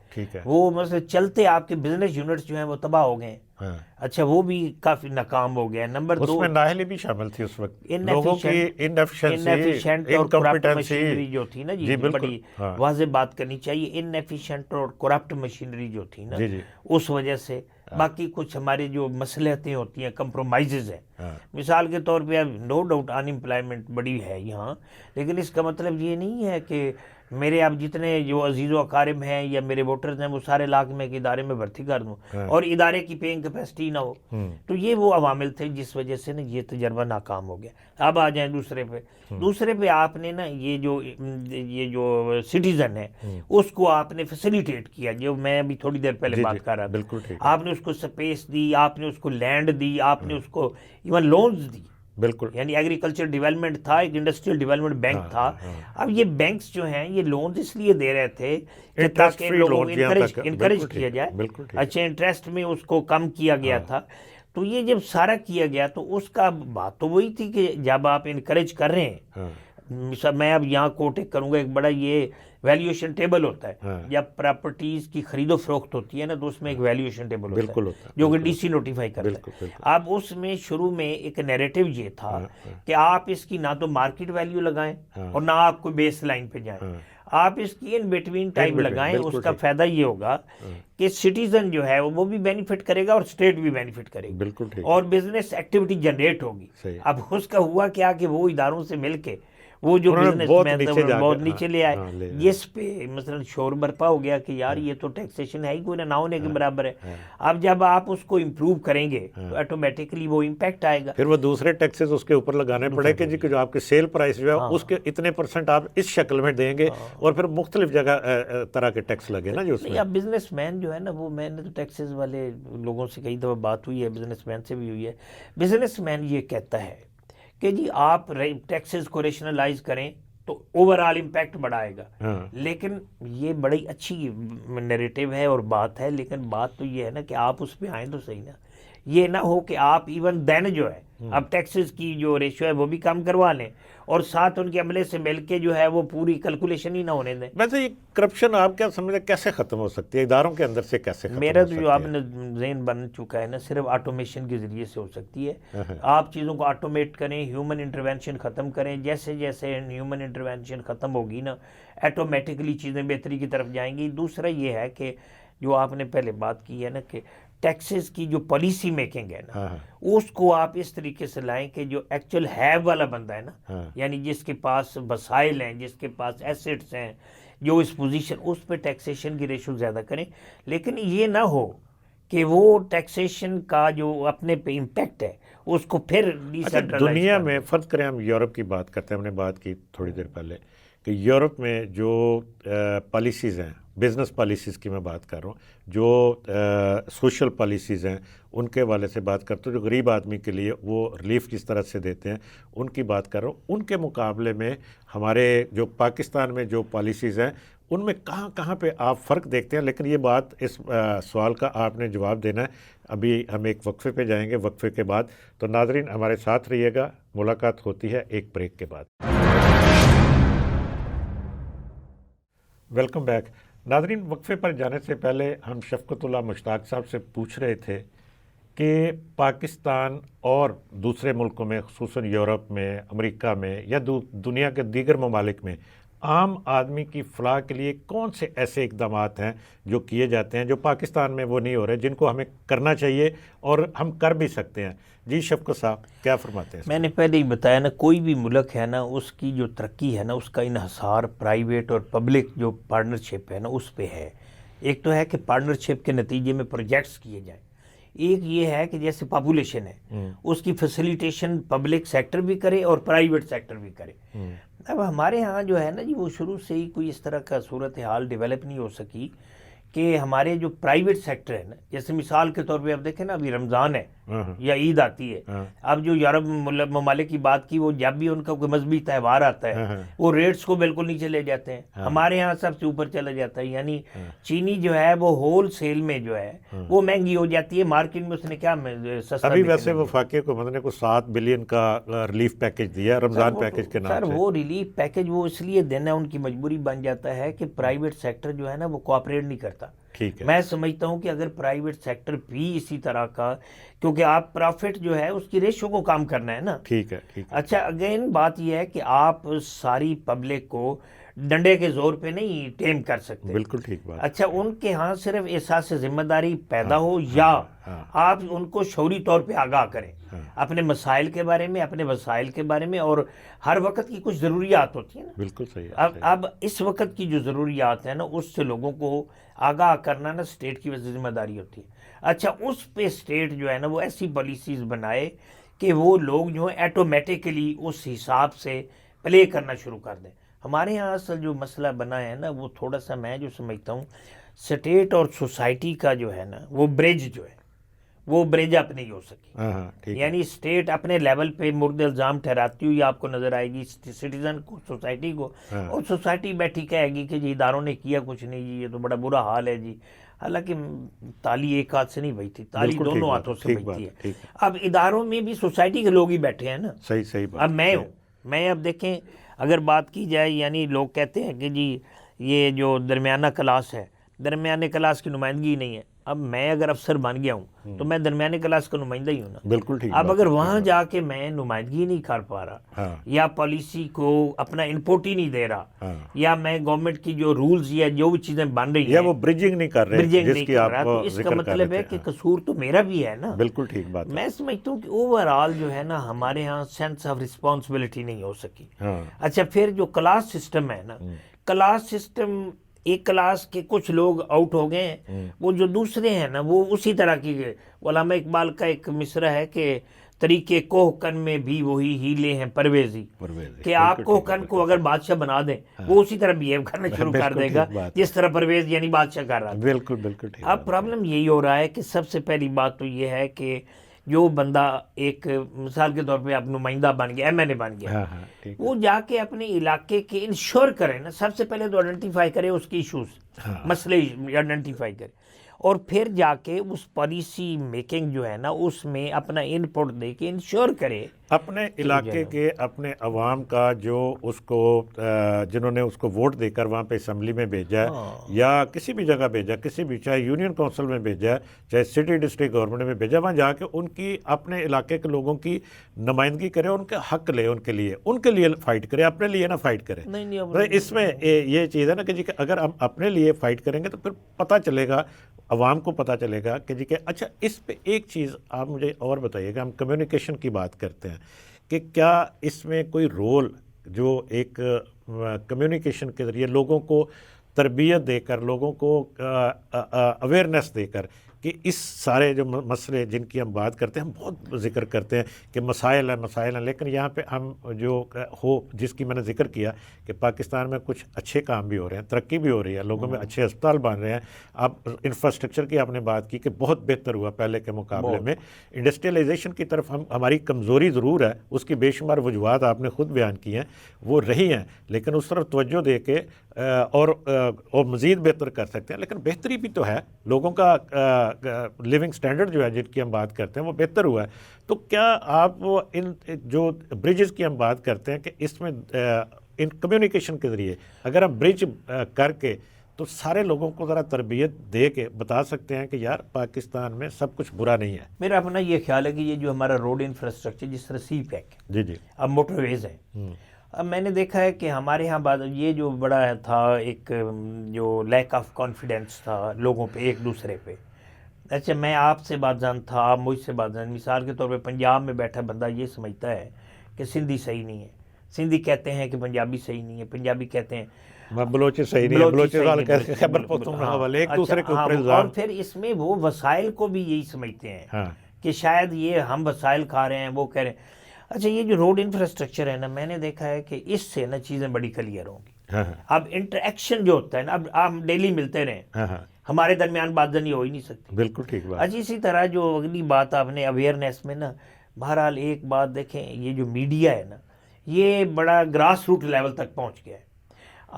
وہ مثلا چلتے آپ کے بزنس یونٹس جو ہیں وہ تباہ ہو گئے. اچھا وہ بھی کافی ناکام ہو گیا. نمبر 2 اس میں نااہلی بھی شامل تھی اس وقت, لوگوں کی انیفیشینٹ اور کرپٹ مشینری جو تھی نا جی بڑی واضح بات کرنی چاہیے. انیفیشینٹ اور کرپٹ مشینری جو تھی نا اس وجہ سے باقی کچھ ہمارے جو مصلحتیں ہوتی ہیں کمپرومائزز ہیں. مثال کے طور پہ اب نو ڈاؤٹ ان امپلائمنٹ بڑی ہے یہاں, لیکن اس کا مطلب یہ نہیں ہے کہ میرے اب جتنے جو عزیز و اقارب ہیں یا میرے ووٹرز ہیں وہ سارے لاکھ میں ایک ادارے میں بھرتی کر دوں اور ادارے کی پیئنگ کیپیسٹی نہ ہو. تو یہ وہ عوامل تھے جس وجہ سے نا یہ تجربہ ناکام ہو گیا. اب آ جائیں دوسرے پہ آپ نے نا یہ جو سٹیزن ہے اس کو آپ نے فیسیلیٹیٹ کیا, جو میں ابھی تھوڑی دیر پہلے بات کر رہا تھا. آپ نے اس کو سپیس دی, آپ نے اس کو لینڈ دی, آپ نے اس کو ایون لونز دی. بالکل, یعنی ایگریکلچر ڈیولپمنٹ تھا, ایک انڈسٹریل ڈیولپمنٹ بینک تھا. اب یہ بینکس جو ہیں یہ لونز اس لیے دے رہے تھے کہ تاکہ لوگوں کو انکریج کیا جائے. اچھا انٹرسٹ میں اس کو کم کیا گیا تھا. تو یہ جب سارا کیا گیا تو اس کا بات تو وہی تھی کہ جب آپ انکریج کر رہے ہیں, میں اب یہاں کوٹ کروں گا, ایک بڑا یہ ویلیویشن ٹیبل ہوتا ہے جب پراپرٹیز کی خرید و فروخت ہوتی ہے نا تو اس میں ایک ویلیویشن ٹیبل ہوتا ہے جو کہ ڈی سی نوٹیفائی کرتا ہے. اب اس میں شروع میں ایک نیریٹو یہ تھا کہ آپ اس کی نہ تو مارکیٹ ویلیو لگائیں اور نہ آپ کوئی بیس لائن پہ جائیں, آپ اس کی ان بٹوین ٹائم لگائیں. اس کا فائدہ یہ ہوگا کہ سٹیزن جو ہے وہ بھی بینیفٹ کرے گا اور اسٹیٹ بھی بینیفٹ کرے گا اور بزنس ایکٹیویٹی جنریٹ ہوگی. اب اس کا ہوا کیا کہ وہ اداروں سے مل کے وہ جو بزنس مین تھا بہت نیچے لے آئے. اس پہ مثلا شور برپا ہو گیا کہ یار یہ تو ٹیکسیشن ہے ہی کوئی نہ ہونے کے برابر ہے. اب جب آپ اس کو امپروو کریں گے تو آٹومیٹکلی وہ امپیکٹ آئے گا. پھر وہ دوسرے ٹیکسز اس کے اوپر لگانے پڑے کہ جی جو آپ کے سیل پرائس جو ہے اس کے اتنے % آپ اس شکل میں دیں گے اور پھر مختلف جگہ طرح کے ٹیکس لگے نا جو اس میں. اب بزنس مین جو ہے نا وہ, میں نے تو ٹیکسز والے لوگوں سے کئی دفعہ بات ہوئی ہے, بزنس مین سے بھی ہوئی ہے. بزنس مین یہ کہتا ہے کہ جی آپ ٹیکسز کو ریشنلائز کریں تو اوورآل امپیکٹ بڑھائے گا. لیکن یہ بڑی اچھی نیریٹو ہے اور بات ہے, لیکن بات تو یہ ہے نا کہ آپ اس پہ آئیں تو صحیح نا. یہ نہ ہو کہ آپ ایون دین جو ہے اب ٹیکسز کی جو ریشو ہے وہ بھی کم کروا لیں اور ساتھ ان کے عملے سے مل کے جو ہے وہ پوری کیلکولیشن ہی نہ ہونے دیں. ویسے یہ کرپشن آپ کیا سمجھتے ہیں کیسے ختم ہو سکتی ہے اداروں کے اندر سے, کیسے ختم میرا تو جو آپ نے ذہن بن چکا ہے نا صرف آٹومیشن کے ذریعے سے ہو سکتی ہے. آپ چیزوں کو آٹومیٹ کریں, ہیومن انٹرونشن ختم کریں. جیسے جیسے ہیومن انٹرونشن ختم ہوگی نا آٹومیٹکلی چیزیں بہتری کی طرف جائیں گی. دوسرا یہ ہے کہ جو آپ نے پہلے بات کی ہے نا کہ ٹیکسز کی جو پالیسی میکنگ ہے نا اس کو آپ اس طریقے سے لائیں کہ جو ایکچوئل ہیو والا بندہ ہے نا, یعنی جس کے پاس وسائل ہیں, جس کے پاس ایسٹس ہیں, جو اس پوزیشن, اس پہ ٹیکسیشن کی ریشو زیادہ کریں. لیکن یہ نہ ہو کہ وہ ٹیکسیشن کا جو اپنے پہ امپیکٹ ہے اس کو پھر دنیا میں فرض کریں ہم یورپ کی بات کرتے ہیں, ہم نے بات کی تھوڑی دیر پہلے کہ یورپ میں جو پالیسیز ہیں, بزنس پالیسیز کی میں بات کر رہا ہوں, جو سوشل پالیسیز ہیں ان کے والے سے بات کرتے ہیں, جو غریب آدمی کے لیے وہ ریلیف کس طرح سے دیتے ہیں ان کی بات کر رہا ہوں. ان کے مقابلے میں ہمارے جو پاکستان میں جو پالیسیز ہیں ان میں کہاں کہاں پہ آپ فرق دیکھتے ہیں؟ لیکن یہ بات اس سوال کا آپ نے جواب دینا ہے. ابھی ہم ایک وقفے پہ جائیں گے, وقفے کے بعد. تو ناظرین ہمارے ساتھ رہیے گا, ملاقات ہوتی ہے ایک بریک کے بعد. ویلکم بیک ناظرین. وقفے پر جانے سے پہلے ہم شفقت اللہ مشتاق صاحب سے پوچھ رہے تھے کہ پاکستان اور دوسرے ملکوں میں خصوصاً یورپ میں امریکہ میں یا دنیا کے دیگر ممالک میں عام آدمی کی فلاح کے لیے کون سے ایسے اقدامات ہیں جو کیے جاتے ہیں جو پاکستان میں وہ نہیں ہو رہے جن کو ہمیں کرنا چاہیے اور ہم کر بھی سکتے ہیں. جی شفقت صاحب کیا فرماتے ہیں؟ میں نے پہلے ہی بتایا نا, کوئی بھی ملک ہے نا اس کی جو ترقی ہے نا اس کا انحصار پرائیویٹ اور پبلک جو پارٹنرشپ ہے نا اس پہ ہے. ایک تو ہے کہ پارٹنرشپ کے نتیجے میں پروجیکٹس کیے جائیں, ایک یہ ہے کہ جیسے پاپولیشن ہے اس کی فیسیلیٹیشن پبلک سیکٹر بھی کرے اور پرائیویٹ سیکٹر بھی کرے. اب ہمارے ہاں جو ہے نا جی وہ شروع سے ہی کوئی اس طرح کا صورتحال ڈیولپ نہیں ہو سکی کہ ہمارے جو پرائیویٹ سیکٹر ہے نا, جیسے مثال کے طور پہ اب دیکھیں نا ابھی رمضان ہے یا عید آتی ہے, اب جو یورپ ممالک کی بات کی, وہ جب بھی ان کا کوئی مذہبی تہوار آتا ہے وہ ریٹس کو بالکل نیچے لے جاتے ہیں, ہمارے ہاں سب سے اوپر چلا جاتا ہے. یعنی چینی جو ہے وہ ہول سیل میں جو ہے وہ مہنگی ہو جاتی ہے, مارکیٹ میں اس نے کیا سستا. ابھی ویسے وفاقی حکومت نے کو 7 بلین کا ریلیف پیکج دیا رمضان پیکج کے نام سے. سر وہ ریلیف پیکج وہ اس لیے دینا ان کی مجبوری بن جاتا ہے کہ پرائیویٹ سیکٹر جو ہے نا وہ کوآپریٹ نہیں کرتا. میں سمجھتا ہوں کہ اگر پرائیویٹ سیکٹر بھی اسی طرح کا, کیونکہ آپ پروفٹ جو ہے اس کی ریشو کو کام کرنا ہے نا. ٹھیک ہے. اچھا اگین بات یہ ہے کہ آپ ساری پبلک کو ڈنڈے کے زور پہ نہیں ٹیم کر سکتے. بالکل ٹھیک بات. اچھا ان کے ہاں صرف احساس ذمہ داری پیدا ہو یا آپ ان کو شعوری طور پہ آگاہ کریں اپنے مسائل کے بارے میں, اپنے وسائل کے بارے میں, اور ہر وقت کی کچھ ضروریات ہوتی ہیں نا. بالکل صحیح. اب اس وقت کی جو ضروریات ہیں نا اس سے لوگوں کو آگاہ کرنا نا اسٹیٹ کی ذمہ داری ہوتی ہے. اچھا اس پہ اسٹیٹ جو ہے نا وہ ایسی پالیسیز بنائے کہ وہ لوگ جو ہیں ایٹومیٹکلی اس حساب سے پلے کرنا شروع کر دیں. ہمارے یہاں اصل جو مسئلہ بنا ہے نا وہ تھوڑا سا میں جو سمجھتا ہوں اسٹیٹ اور سوسائٹی کا جو ہے نا وہ برج جو ہے وہ برج اپ نہیں ہو سکی. یعنی اسٹیٹ اپنے لیول پہ مرد الزام ٹھہراتی ہوئی آپ کو نظر آئے گی سٹیزن کو, سوسائٹی کو, اور سوسائٹی بیٹھی کہے گی کہ جی اداروں نے کیا کچھ نہیں جی, یہ تو بڑا برا حال ہے جی. حالانکہ تالی ایک ہاتھ سے نہیں بجتی, تالی دونوں ہاتھوں سے بجتی ہے. اب اداروں میں بھی سوسائٹی کے لوگ ہی بیٹھے ہیں نا. صحیح بات. اب میں ہوں, میں اب دیکھیں اگر بات کی جائے, یعنی لوگ کہتے ہیں کہ جی یہ جو درمیانہ کلاس ہے, درمیانے کلاس کی نمائندگی نہیں ہے. اب میں اگر افسر بن گیا ہوں تو میں درمیانے کلاس کا نمائندہ ہی ہوں نا. بالکل ٹھیک. اب اگر وہاں جا کے میں نمائندگی نہیں کر پا رہا یا پالیسی کو اپنا انپوٹ ہی نہیں دے رہا یا میں گورنمنٹ کی جو رولز یا جو بھی چیزیں بن رہی ہیں یا وہ برجنگ نہیں کر رہے جس کی آپ تو اس کا مطلب ہے کہ قصور تو میرا بھی ہے نا. بالکل ٹھیک بات. میں سمجھتا ہوں کہ اوور آل جو ہے نا ہمارے ہاں سینس آف رسپانسبلٹی نہیں ہو سکی. اچھا پھر جو کلاس سسٹم ہے نا, کلاس سسٹم ایک کلاس کے کچھ لوگ آؤٹ ہو گئے ہیں, وہ جو دوسرے ہیں نا وہ اسی طرح کی. علامہ اقبال کا ایک مصرع ہے کہ طریقے کوہ کن میں بھی وہی ہیلے ہیں پرویزی, کہ آپ کوہ کن کو اگر بادشاہ بنا دیں وہ اسی طرح بیہیو کرنا شروع کر دے گا جس طرح پرویز یعنی بادشاہ کر رہا تھا. بالکل بالکل. اب پرابلم یہی ہو رہا ہے کہ سب سے پہلی بات تو یہ ہے کہ جو بندہ ایک مثال کے طور پہ آپ نمائندہ بن گیا, MNA بن گیا, وہ جا کے اپنے علاقے کے انشور کرے نا, سب سے پہلے تو آئیڈینٹیفائی کرے اس کی ایشوز, مسئلے آئیڈینٹیفائی کرے, اور پھر جا کے اس پالیسی میکنگ جو ہے نا اس میں اپنا ان پٹ دے کے انشور کرے اپنے علاقے کے اپنے عوام کا جو اس کو جنہوں نے اس کو ووٹ دے کر وہاں پہ اسمبلی میں بھیجا ہے یا کسی بھی جگہ بھیجا, کسی بھی چاہے یونین کونسل میں بھیجا ہے چاہے سٹی ڈسٹرکٹ گورنمنٹ میں بھیجا, وہاں جا کے ان کی اپنے علاقے کے لوگوں کی نمائندگی کرے, ان کے حق لے, ان کے لیے فائٹ کرے, اپنے لیے نہ فائٹ کرے. اس میں یہ چیز ہے نا کہ جی کہ اگر ہم اپنے لیے فائٹ کریں گے تو پھر پتہ چلے گا, عوام کو پتہ چلے گا کہ جی کہ اچھا اس پہ ایک چیز آپ مجھے اور بتائیے گا. ہم کمیونیکیشن کی بات کرتے ہیں کہ کیا اس میں کوئی رول جو ایک کمیونیکیشن کے ذریعے لوگوں کو تربیت دے کر, لوگوں کو اویئرنیس دے کر کہ اس سارے جو مسئلے جن کی ہم بات کرتے ہیں, ہم بہت ذکر کرتے ہیں کہ مسائل ہیں, لیکن یہاں پہ ہم جو جس کی میں نے ذکر کیا کہ پاکستان میں کچھ اچھے کام بھی ہو رہے ہیں, ترقی بھی ہو رہی ہے, لوگوں میں اچھے اسپتال بن رہے ہیں. اب انفراسٹرکچر کی آپ نے بات کی کہ بہت بہتر ہوا پہلے کے مقابلے میں. انڈسٹریلائزیشن کی طرف ہماری کمزوری ضرور ہے, اس کی بے شمار وجوہات آپ نے خود بیان کی ہیں, وہ رہی ہیں, لیکن اس طرف توجہ دے کے اور مزید بہتر کر سکتے ہیں. لیکن بہتری بھی تو ہے, لوگوں کا لیونگ سٹینڈرڈ جو ہے جن کی ہم بات کرتے ہیں وہ بہتر ہوا ہے. تو کیا آپ ان جو برجز کی ہم بات کرتے ہیں کہ اس میں ان کمیونیکیشن کے ذریعے اگر ہم برج کر کے تو سارے لوگوں کو ذرا تربیت دے کے بتا سکتے ہیں کہ یار پاکستان میں سب کچھ برا نہیں ہے. میرا اپنا یہ خیال ہے کہ یہ جو ہمارا روڈ انفراسٹرکچر جس طرح سی پیک ہے، جی جی اب موٹر ویز ہیں، اب میں نے دیکھا ہے کہ ہمارے ہاں یہ جو بڑا تھا ایک جو لیک آف کانفیڈنس تھا لوگوں پہ ایک دوسرے پہ. اچھا میں آپ سے بات جانتا، آپ مجھ سے بات جان، مثال کے طور پہ پنجاب میں بیٹھا بندہ یہ سمجھتا ہے کہ سندھی صحیح نہیں ہے، سندھی کہتے ہیں کہ پنجابی صحیح نہیں ہے، پنجابی کہتے ہیں بلوچی صحیح نہیں ہے، بلوچی والے کہتے ہیں خیبر پختونخوا والے، ایک دوسرے کے اوپر الزام. اور پھر اس میں وہ وسائل کو بھی یہی سمجھتے ہیں ہاں کہ شاید یہ ہم وسائل کھا رہے ہیں، وہ کہہ رہے ہیں. اچھا یہ جو روڈ انفراسٹرکچر ہے نا، میں نے دیکھا ہے کہ اس سے نا چیزیں بڑی کلیئر ہوں گی. ہاں اب انٹریکشن جو ہوتا ہے نا، اب آپ ڈیلی ملتے رہیں، ہاں ہاں ہمارے درمیان بات زنی ہو ہی نہیں سکتی. بالکل ٹھیک بات. اچھا اسی طرح جو اگلی بات آپ نے اویئرنیس میں نا، بہرحال ایک بات دیکھیں، یہ جو میڈیا ہے نا یہ بڑا گراس روٹ لیول تک پہنچ گیا ہے.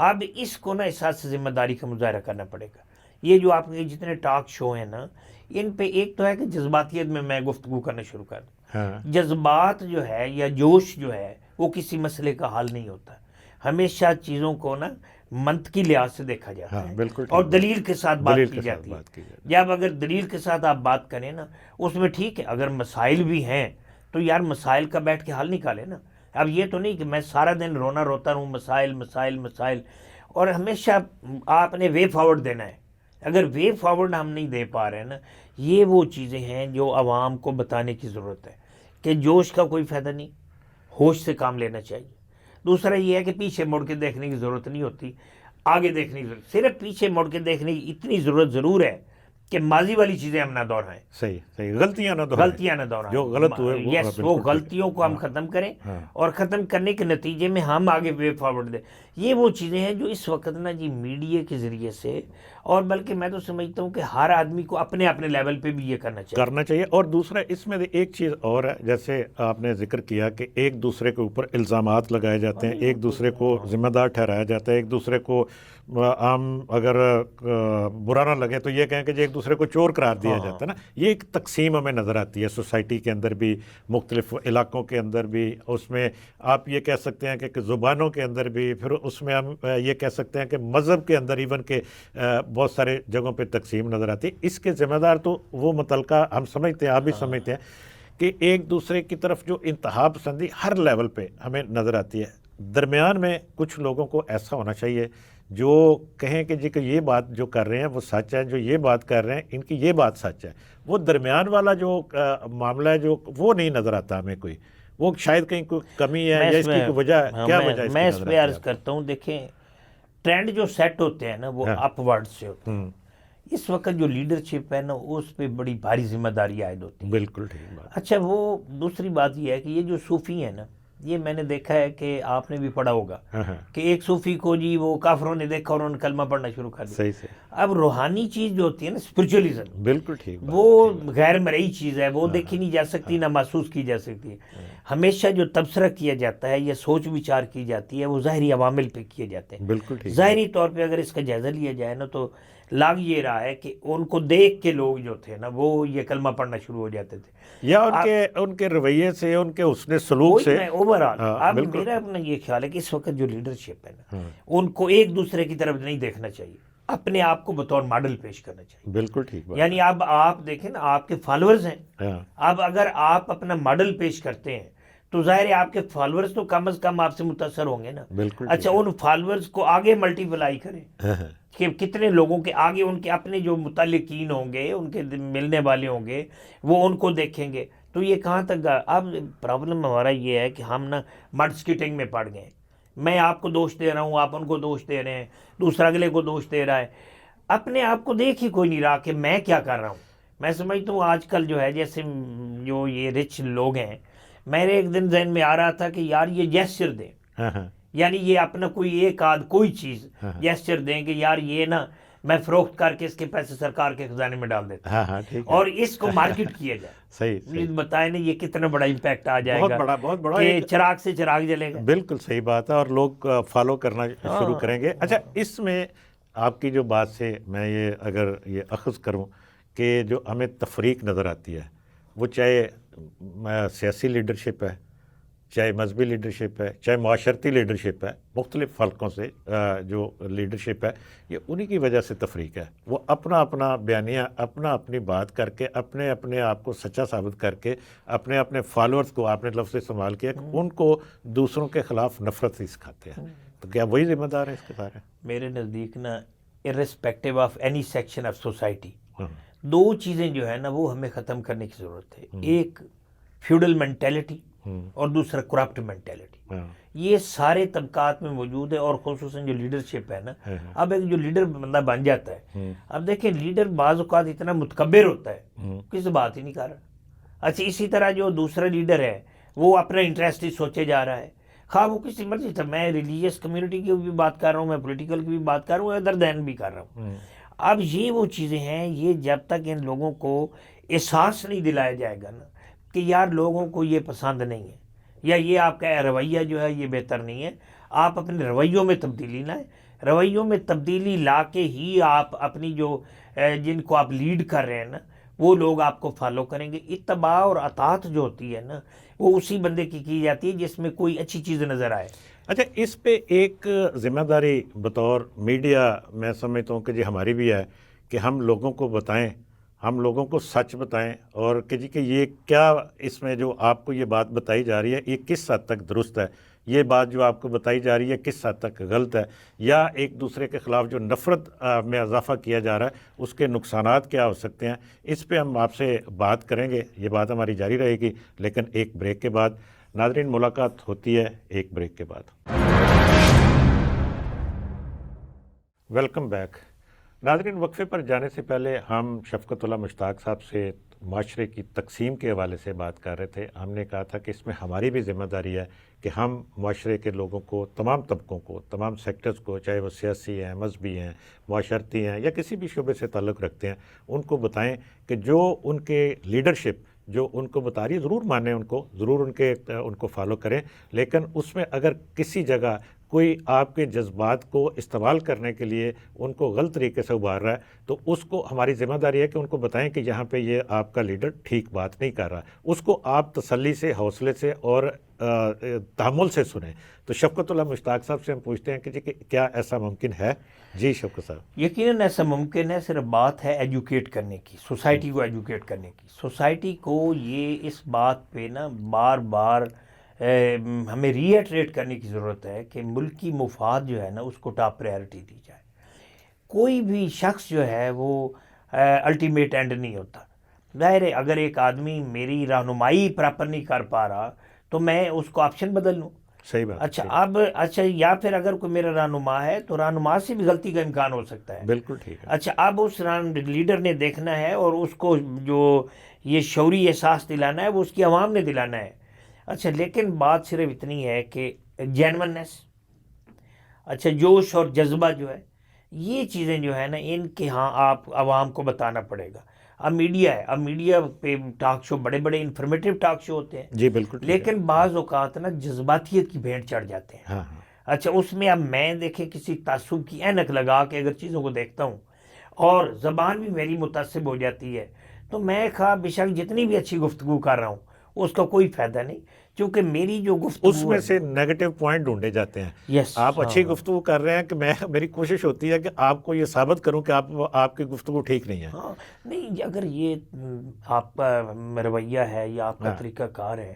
اب اس کو نا احساس سے ذمہ داری کا مظاہرہ کرنا پڑے گا. یہ جو آپ کے جتنے ٹاک شو ہیں نا، ان پہ ایک تو ہے کہ جذباتیت میں گفتگو کرنا شروع کر دوں. ہاں جذبات جو ہے یا جوش جو ہے وہ کسی مسئلے کا حل نہیں ہوتا. ہمیشہ چیزوں کو نا منطقی لحاظ سے دیکھا جاتا ہاں ہے بالکل ٹھیک اور بات. دلیل کے ساتھ بات دلیل کی کے ساتھ جاتی بات کی ہے. جاتی جب اگر دلیل کے ساتھ آپ بات کریں نا، اس میں ٹھیک ہے اگر مسائل بھی ہیں تو یار مسائل کا بیٹھ کے حل نکالے نا. اب یہ تو نہیں کہ میں سارا دن رونا روتا رہوں مسائل مسائل مسائل. اور ہمیشہ آپ نے وے فارورڈ دینا ہے. اگر وے فارورڈ ہم نہیں دے پا رہے ہیں نا، یہ وہ چیزیں ہیں جو عوام کو بتانے کی ضرورت ہے کہ جوش کا کوئی فائدہ نہیں، ہوش سے کام لینا چاہیے. دوسرا یہ ہے کہ پیچھے مڑ کے دیکھنے کی ضرورت نہیں ہوتی، آگے دیکھنے کی ضرورت. صرف پیچھے مڑ کے دیکھنے کی اتنی ضرورت ضرور ہے کہ ماضی والی چیزیں ہم نہ دہرائیں، صحیح صحیح، غلطیاں نہ دہرائیں، غلطیاں نہ دہرائیں. جو غلط ہوئے وہ یس، وہ غلطیوں کو ہم ختم کریں اور ختم کرنے کے نتیجے میں ہم آگے وے فارورڈ دیں. یہ وہ چیزیں ہیں جو اس وقت نا جی میڈیا کے ذریعے سے، اور بلکہ میں تو سمجھتا ہوں کہ ہر آدمی کو اپنے اپنے لیول پہ بھی یہ کرنا چاہیے. اور دوسرا اس میں ایک چیز اور ہے، جیسے آپ نے ذکر کیا کہ ایک دوسرے کے اوپر الزامات لگائے جاتے ہیں، ایک دوسرے کو ذمہ دار ٹھہرایا جاتا ہے، ایک دوسرے کو عام اگر برا نہ لگے تو یہ کہیں کہ ایک دوسرے کو چور قرار دیا جاتا ہے نا. یہ ایک تقسیم ہمیں نظر آتی ہے سوسائٹی کے اندر بھی، مختلف علاقوں کے اندر بھی. اس میں آپ یہ کہہ سکتے ہیں کہ زبانوں کے اندر بھی، پھر اس میں ہم یہ کہہ سکتے ہیں کہ مذہب کے اندر ایون کہ بہت سارے جگہوں پہ تقسیم نظر آتی ہے. اس کے ذمہ دار تو وہ متعلقہ ہم سمجھتے ہیں، آپ بھی سمجھتے ہیں کہ ایک دوسرے کی طرف جو انتہا پسندی ہر لیول پہ ہمیں نظر آتی ہے. درمیان میں کچھ لوگوں کو ایسا ہونا چاہیے جو کہیں کہ جی کہ یہ بات جو کر رہے ہیں وہ سچ ہے، جو یہ بات کر رہے ہیں ان کی یہ بات سچ ہے. وہ درمیان والا جو معاملہ ہے جو وہ نہیں نظر آتا ہمیں کوئی، وہ شاید کہیں کوئی کمی ہے یا اس کی کوئی وجہ کیا وجہ اس کی میں اس نظر پہ عرض آتی ہے. کرتا ہوں، دیکھیں ٹرینڈ جو سیٹ ہوتے ہیں نا وہ اپ ورڈ سے ہوتے ہیں. اس وقت جو لیڈرشپ ہے نا اس پہ بڑی بھاری ذمہ داری عائد ہوتی ہے. بالکل ٹھیک بات. اچھا وہ دوسری بات یہ ہے کہ یہ جو صوفی ہیں نا، یہ میں نے دیکھا ہے کہ آپ نے بھی پڑھا ہوگا کہ ایک صوفی کو جی وہ کافروں نے دیکھا اور انہوں نے کلمہ پڑھنا شروع کر دیا. صحیح سے. اب روحانی چیز جو ہوتی ہے نا اسپرچولیزم، بالکل ٹھیک بات. وہ غیر مرئی چیز ہے، وہ دیکھی نہیں جا سکتی نہ محسوس کی جا سکتی ہے. ہمیشہ جو تبصرہ کیا جاتا ہے یا سوچ وچار کی جاتی ہے وہ ظاہری عوامل پہ کیے جاتے ہیں. بالکل ٹھیک. ظاہری طور پہ اگر اس کا جائزہ لیا جائے نا تو لگ یہ رہا ہے کہ ان کو دیکھ کے لوگ جو تھے نا وہ یہ کلمہ پڑھنا شروع ہو جاتے تھے، یا ان کے رویے سے، ان کے حسن سلوک سے. اوور آل اب میرا اپنا یہ خیال ہے کہ اس وقت جو لیڈرشپ ہے نا ان کو ایک دوسرے کی طرف نہیں دیکھنا چاہیے، اپنے آپ کو بطور ماڈل پیش کرنا چاہیے. بالکل ٹھیک بات. یعنی اب آپ دیکھیں نا آپ کے فالوورز ہیں، اب اگر آپ اپنا ماڈل پیش کرتے ہیں تو ظاہر ہے آپ کے فالوورز تو کم از کم آپ سے متاثر ہوں گے نا. بالکل. اچھا ان فالوورز کو آگے ملٹی پلائی کریں کہ کتنے لوگوں کے آگے ان کے اپنے جو متعلقین ہوں گے، ان کے ملنے والے ہوں گے، وہ ان کو دیکھیں گے تو یہ کہاں تک گا. اب پرابلم ہمارا یہ ہے کہ ہم نا مڈ سکیٹنگ میں پڑ گئے. میں آپ کو دوش دے رہا ہوں، آپ ان کو دوش دے رہے ہیں، دوسرا اگلے کو دوش دے رہا ہے. اپنے آپ کو دیکھ ہی کوئی نہیں رہا کہ میں کیا کر رہا ہوں. میں سمجھتا ہوں آج کل جو ہے جیسے جو یہ رچ لوگ ہیں، میرے ایک دن ذہن میں آ رہا تھا کہ یار یہ جیسچر دیں، یعنی یہ اپنا کوئی ایک کوئی چیز جیسچر دیں کہ یار یہ نا میں فروخت کر کے اس کے پیسے سرکار کے خزانے میں ڈال دیتا ہوں اور اس کو مارکیٹ کیا جائے. صحیح. بتائیں نا یہ کتنا بڑا امپیکٹ آ جائے گا، بہت بڑا کہ چراغ سے چراغ جلے گا. بالکل صحیح بات ہے اور لوگ فالو کرنا شروع کریں گے. اچھا اس میں آپ کی جو بات سے میں یہ اگر یہ اخذ کروں کہ جو ہمیں تفریق نظر آتی ہے وہ چاہے سیاسی لیڈرشپ ہے چاہے مذہبی لیڈرشپ ہے، چاہے معاشرتی لیڈرشپ ہے، مختلف حلقوں سے جو لیڈرشپ ہے، یہ انہی کی وجہ سے تفریق ہے۔ وہ اپنا اپنا بیانیہ، اپنی بات کر کے، اپنے آپ کو سچا ثابت کر کے، اپنے فالورز کو، آپ نے لفظ استعمال کیا کہ ان کو دوسروں کے خلاف نفرت ہی سکھاتے ہیں۔ تو کیا وہی ذمہ دار ہے اس کے بارے؟ میرے نزدیک نا irrespective of any section of society, دو چیزیں جو ہے نا وہ ہمیں ختم کرنے کی ضرورت ہے۔ ایک فیوڈل مینٹیلٹی اور دوسرا کرپٹ مینٹیلٹی۔ یہ سارے طبقات میں موجود ہے، اور خصوصاً جو لیڈرشپ ہے نا، اب ایک جو لیڈر بندہ بن جاتا ہے، اب دیکھیں لیڈر بعض اوقات اتنا متکبر ہوتا ہے، کسی بات ہی نہیں کر رہا۔ اچھا، اسی طرح جو دوسرا لیڈر ہے وہ اپنا انٹرسٹ ہی سوچے جا رہا ہے، خواہ وہ کسی مرضی تھا، میں ریلیجیس کمیونٹی کی بھی بات کر رہا ہوں، میں پولیٹیکل کی بھی بات کر رہا ہوں، ادر دین بھی کر رہا ہوں۔ اب یہ وہ چیزیں ہیں، یہ جب تک ان لوگوں کو احساس نہیں دلایا جائے گا نا کہ یار لوگوں کو یہ پسند نہیں ہے، یا یہ آپ کا رویہ جو ہے یہ بہتر نہیں ہے، آپ اپنے رویوں میں تبدیلی لائیں۔ رویوں میں تبدیلی لا کے ہی آپ اپنی جو جن کو آپ لیڈ کر رہے ہیں نا، وہ لوگ آپ کو فالو کریں گے۔ اتباع اور اطاعت جو ہوتی ہے نا، وہ اسی بندے کی جاتی ہے جس میں کوئی اچھی چیز نظر آئے۔ اچھا، اس پہ ایک ذمہ داری بطور میڈیا میں سمجھتا ہوں کہ جی ہماری بھی ہے کہ ہم لوگوں کو بتائیں، ہم لوگوں کو سچ بتائیں، اور کہ جی کہ یہ کیا اس میں جو آپ کو یہ بات بتائی جا رہی ہے یہ کس حد تک درست ہے، یہ بات جو آپ کو بتائی جا رہی ہے کس حد تک غلط ہے، یا ایک دوسرے کے خلاف جو نفرت میں اضافہ کیا جا رہا ہے اس کے نقصانات کیا ہو سکتے ہیں۔ اس پہ ہم آپ سے بات کریں گے، یہ بات ہماری جاری رہے گی، لیکن ایک بریک کے بعد۔ ناظرین، ملاقات ہوتی ہے ایک بریک کے بعد۔ Welcome back. ناظرین، وقفے پر جانے سے پہلے ہم شفقت اللہ مشتاق صاحب سے معاشرے کی تقسیم کے حوالے سے بات کر رہے تھے۔ ہم نے کہا تھا کہ اس میں ہماری بھی ذمہ داری ہے کہ ہم معاشرے کے لوگوں کو، تمام طبقوں کو، تمام سیکٹرز کو، چاہے وہ سیاسی ہیں، مذہبی ہیں، معاشرتی ہیں، یا کسی بھی شعبے سے تعلق رکھتے ہیں، ان کو بتائیں کہ جو ان کے لیڈرشپ جو ان کو بتا رہی ہے ضرور مانیں، ان کو ضرور ان کو فالو کریں، لیکن اس میں اگر کسی جگہ کوئی آپ کے جذبات کو استعمال کرنے کے لیے ان کو غلط طریقے سے ابھار رہا ہے، تو اس کو ہماری ذمہ داری ہے کہ ان کو بتائیں کہ یہاں پہ یہ آپ کا لیڈر ٹھیک بات نہیں کر رہا، اس کو آپ تسلی سے، حوصلے سے اور تحمل سے سنیں۔ تو شفقت اللہ مشتاق صاحب سے ہم پوچھتے ہیں کہ جی کہ کیا ایسا ممکن ہے؟ جی شفقت صاحب۔ یقیناً ایسا ممکن ہے، صرف بات ہے ایجوکیٹ کرنے کی، سوسائٹی کو ایجوکیٹ کرنے کی۔ سوسائٹی کو یہ اس بات پہ نا بار بار ہمیں ری ایٹریٹ کرنے کی ضرورت ہے کہ ملکی مفاد جو ہے نا اس کو ٹاپ پریارٹی دی جائے۔ کوئی بھی شخص جو ہے وہ الٹیمیٹ اینڈ نہیں ہوتا۔ ظاہر ہے اگر ایک آدمی میری رہنمائی پراپر نہیں کر پا رہا تو میں اس کو آپشن بدل لوں۔ صحیح بات۔ اچھا یا پھر اگر کوئی میرا رہنما ہے تو رہنما سے بھی غلطی کا امکان ہو سکتا ہے۔ بالکل ٹھیک ہے۔ اچھا، اب اس لیڈر نے دیکھنا ہے اور اس کو جو یہ شعوری احساس دلانا ہے وہ اس کی عوام نے دلانا ہے۔ اچھا، لیکن بات صرف اتنی ہے کہ جینوننس، اچھا جوش اور جذبہ جو ہے، یہ چیزیں جو ہے نا ان کے ہاں آپ عوام کو بتانا پڑے گا۔ اب میڈیا ہے، اب میڈیا پہ ٹاک شو بڑے بڑے انفارمیٹیو ٹاک شو ہوتے ہیں، جی بالکل، لیکن بعض اوقات نا جذباتیت کی بھینٹ چڑھ جاتے ہیں۔ ہاں۔ اچھا، اس میں اب میں دیکھیں کسی تعصب کی اینک لگا کے اگر چیزوں کو دیکھتا ہوں اور زبان بھی میری متعصب ہو جاتی ہے تو میں بے شک جتنی بھی اچھی گفتگو کر رہا ہوں اس کا کوئی فائدہ نہیں، کیونکہ میری جو گفتگو اس میں سے نیگیٹو پوائنٹ ڈھونڈے جاتے ہیں۔ یس، آپ اچھی گفتگو کر رہے ہیں کہ میری کوشش ہوتی ہے کہ آپ کو یہ ثابت کروں کہ آپ کی گفتگو ٹھیک نہیں ہے۔ ہاں نہیں، اگر یہ آپ کا رویہ ہے یا آپ کا طریقہ کار ہے،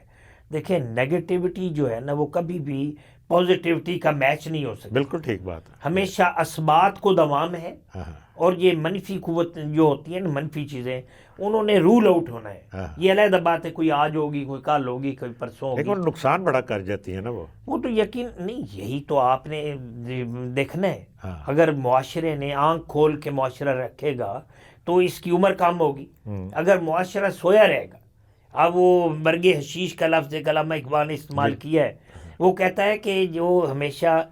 دیکھیں نیگیٹیوٹی جو ہے نا وہ کبھی بھی پازیٹیوٹی کا میچ نہیں ہو سکتا۔ بالکل ٹھیک بات ہے۔ ہمیشہ اسبات کو دوام ہے، اور یہ منفی قوت جو ہوتی ہے نا، منفی چیزیں، انہوں نے رول آؤٹ ہونا ہے۔ یہ علیحدہ بات ہے، کوئی آج ہوگی، کوئی کل ہوگی، کوئی پرسوں ہوگی، لیکن نقصان بڑا کر جاتی ہے نا وہ تو یقین نہیں، یہی تو آپ نے دیکھنا ہے۔ اگر معاشرے نے آنکھ کھول کے معاشرہ رکھے گا تو اس کی عمر کم ہوگی۔ اگر معاشرہ سویا رہے گا، اب وہ برگ حشیش کا لفظ علامہ اقبال نے استعمال کیا ہے، وہ کہتا ہے کہ جو ہمیشہ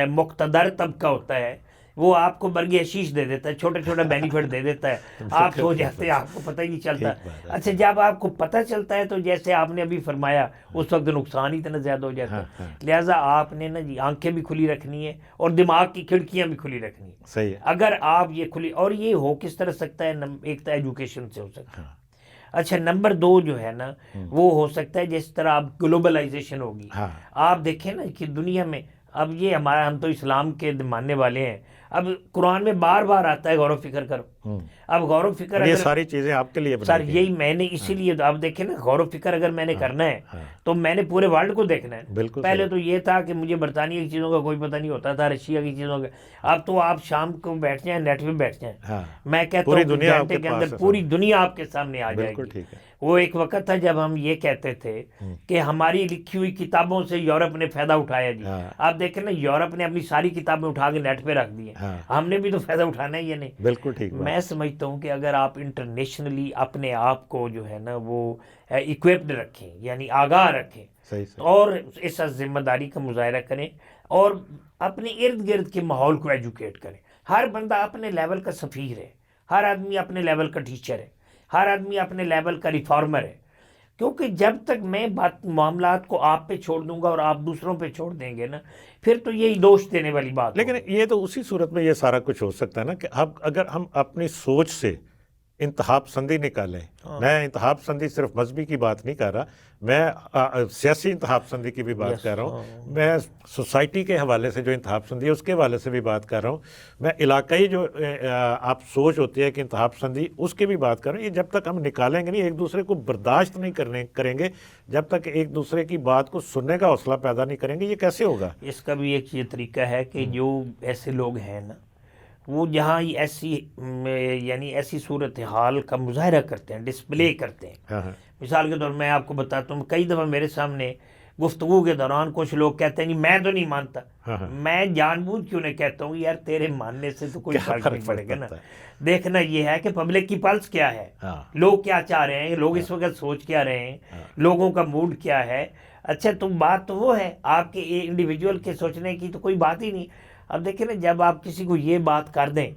مقتدر طبقہ ہوتا ہے وہ آپ کو برگ حشیش دے دیتا ہے، چھوٹے چھوٹے بینیفٹ دے دیتا ہے، آپ سو جاتے ہیں، آپ کو پتہ ہی نہیں چلتا۔ اچھا، جب آپ کو پتہ چلتا ہے تو جیسے آپ نے ابھی فرمایا اس وقت نقصان ہی اتنا زیادہ ہو جاتا ہے۔ لہٰذا آپ نے نا جی آنکھیں بھی کھلی رکھنی ہے اور دماغ کی کھڑکیاں بھی کھلی رکھنی ہے۔ صحیح ہے۔ اگر آپ یہ کھلی، اور یہ ہو کس طرح سکتا ہے، ایک تو ایجوکیشن سے ہو سکتا ہے۔ اچھا نمبر 2 جو ہے نا وہ ہو سکتا ہے جس طرح اب گلوبلائزیشن ہوگی. آپ دیکھیں نا کہ دنیا میں اب یہ ہمارا، ہم تو اسلام کے ماننے والے ہیں، اب قرآن میں بار بار آتا ہے غور و فکر کرو. اب غور و فکر یہ اگر ساری چیزیں آپ کے لیے سر بنائی یہی میں نے اسی لیے تو آپ دیکھیں نا، غور و فکر اگر میں نے کرنا ہے تو میں نے پورے ورلڈ کو دیکھنا ہے. بالکل پہلے تو یہ تھا کہ مجھے برطانیہ کی چیزوں کا کوئی پتہ نہیں ہوتا تھا، رشیا کی چیزوں کا. اب تو آپ شام کو بیٹھ جائیں نیٹ پہ بیٹھ جائیں، میں کہتا پوری ہوں کہ دنیا آپ گھنٹے کے کے اندر پاس ہے. پوری دنیا آپ کے سامنے آ جائے بالکل گی. ٹھیک ہے. وہ ایک وقت تھا جب ہم یہ کہتے تھے کہ ہماری لکھی ہوئی کتابوں سے یورپ نے فائدہ اٹھایا جی. آپ دیکھیں نا یورپ نے اپنی ساری کتابیں اٹھا کے نیٹ پہ رکھ دی ہیں، ہم نے بھی تو فائدہ اٹھانا ہے. یہ نہیں، بالکل ٹھیک. میں سمجھتا ہوں کہ اگر آپ انٹرنیشنلی اپنے آپ کو جو ہے نا وہ ایکوپڈ رکھیں، یعنی آگاہ رکھیں، اور اس ذمہ داری کا مظاہرہ کریں اور اپنے ارد گرد کے ماحول کو ایجوکیٹ کریں. ہر بندہ اپنے لیول کا سفیر ہے، ہر آدمی اپنے لیول کا ٹیچر ہے، ہر آدمی اپنے لیول کا ریفارمر ہے. کیونکہ جب تک میں معاملات کو آپ پہ چھوڑ دوں گا اور آپ دوسروں پہ چھوڑ دیں گے نا، پھر تو یہی دوش دینے والی بات. لیکن یہ تو اسی صورت میں یہ سارا کچھ ہو سکتا ہے نا کہ اگر ہم اپنی سوچ سے انتہا پسندی نکالیں. میں انتہا پسندی صرف مذہبی کی بات نہیں کر رہا، میں سیاسی انتہا پسندی کی بھی بات کر رہا ہوں. میں سوسائٹی کے حوالے سے جو انتہا پسندی ہے اس کے حوالے سے بھی بات کر رہا ہوں. میں علاقائی جو آپ سوچ ہوتی ہے کہ انتہا پسندی، اس کی بھی بات کر رہا ہوں. یہ جب تک ہم نکالیں گے نہیں، ایک دوسرے کو برداشت نہیں کریں گے، جب تک ایک دوسرے کی بات کو سننے کا حوصلہ پیدا نہیں کریں گے، یہ کیسے ہوگا؟ اس کا بھی ایک یہ طریقہ ہے کہ جو ایسے لوگ ہیں نا، وہ جہاں ایسی یعنی ایسی صورتحال کا مظاہرہ کرتے ہیں، ڈسپلے کرتے ہیں. مثال کے طور میں آپ کو بتاتا ہوں، کئی دفعہ میرے سامنے گفتگو کے دوران کچھ لوگ کہتے ہیں میں تو نہیں مانتا. میں جان بوجھ کیوں نہیں کہتا ہوں یار تیرے ماننے سے تو کوئی فرق نہیں پڑے گا نا. دیکھنا یہ ہے کہ پبلک کی پلس کیا ہے، لوگ کیا چاہ رہے ہیں، لوگ اس وقت سوچ کیا رہے ہیں، لوگوں کا موڈ کیا ہے. اچھا تو بات تو وہ ہے، آپ کے انڈیویجول کے سوچنے کی تو کوئی بات ہی نہیں. اب دیکھیں نا، جب آپ کسی کو یہ بات کر دیں،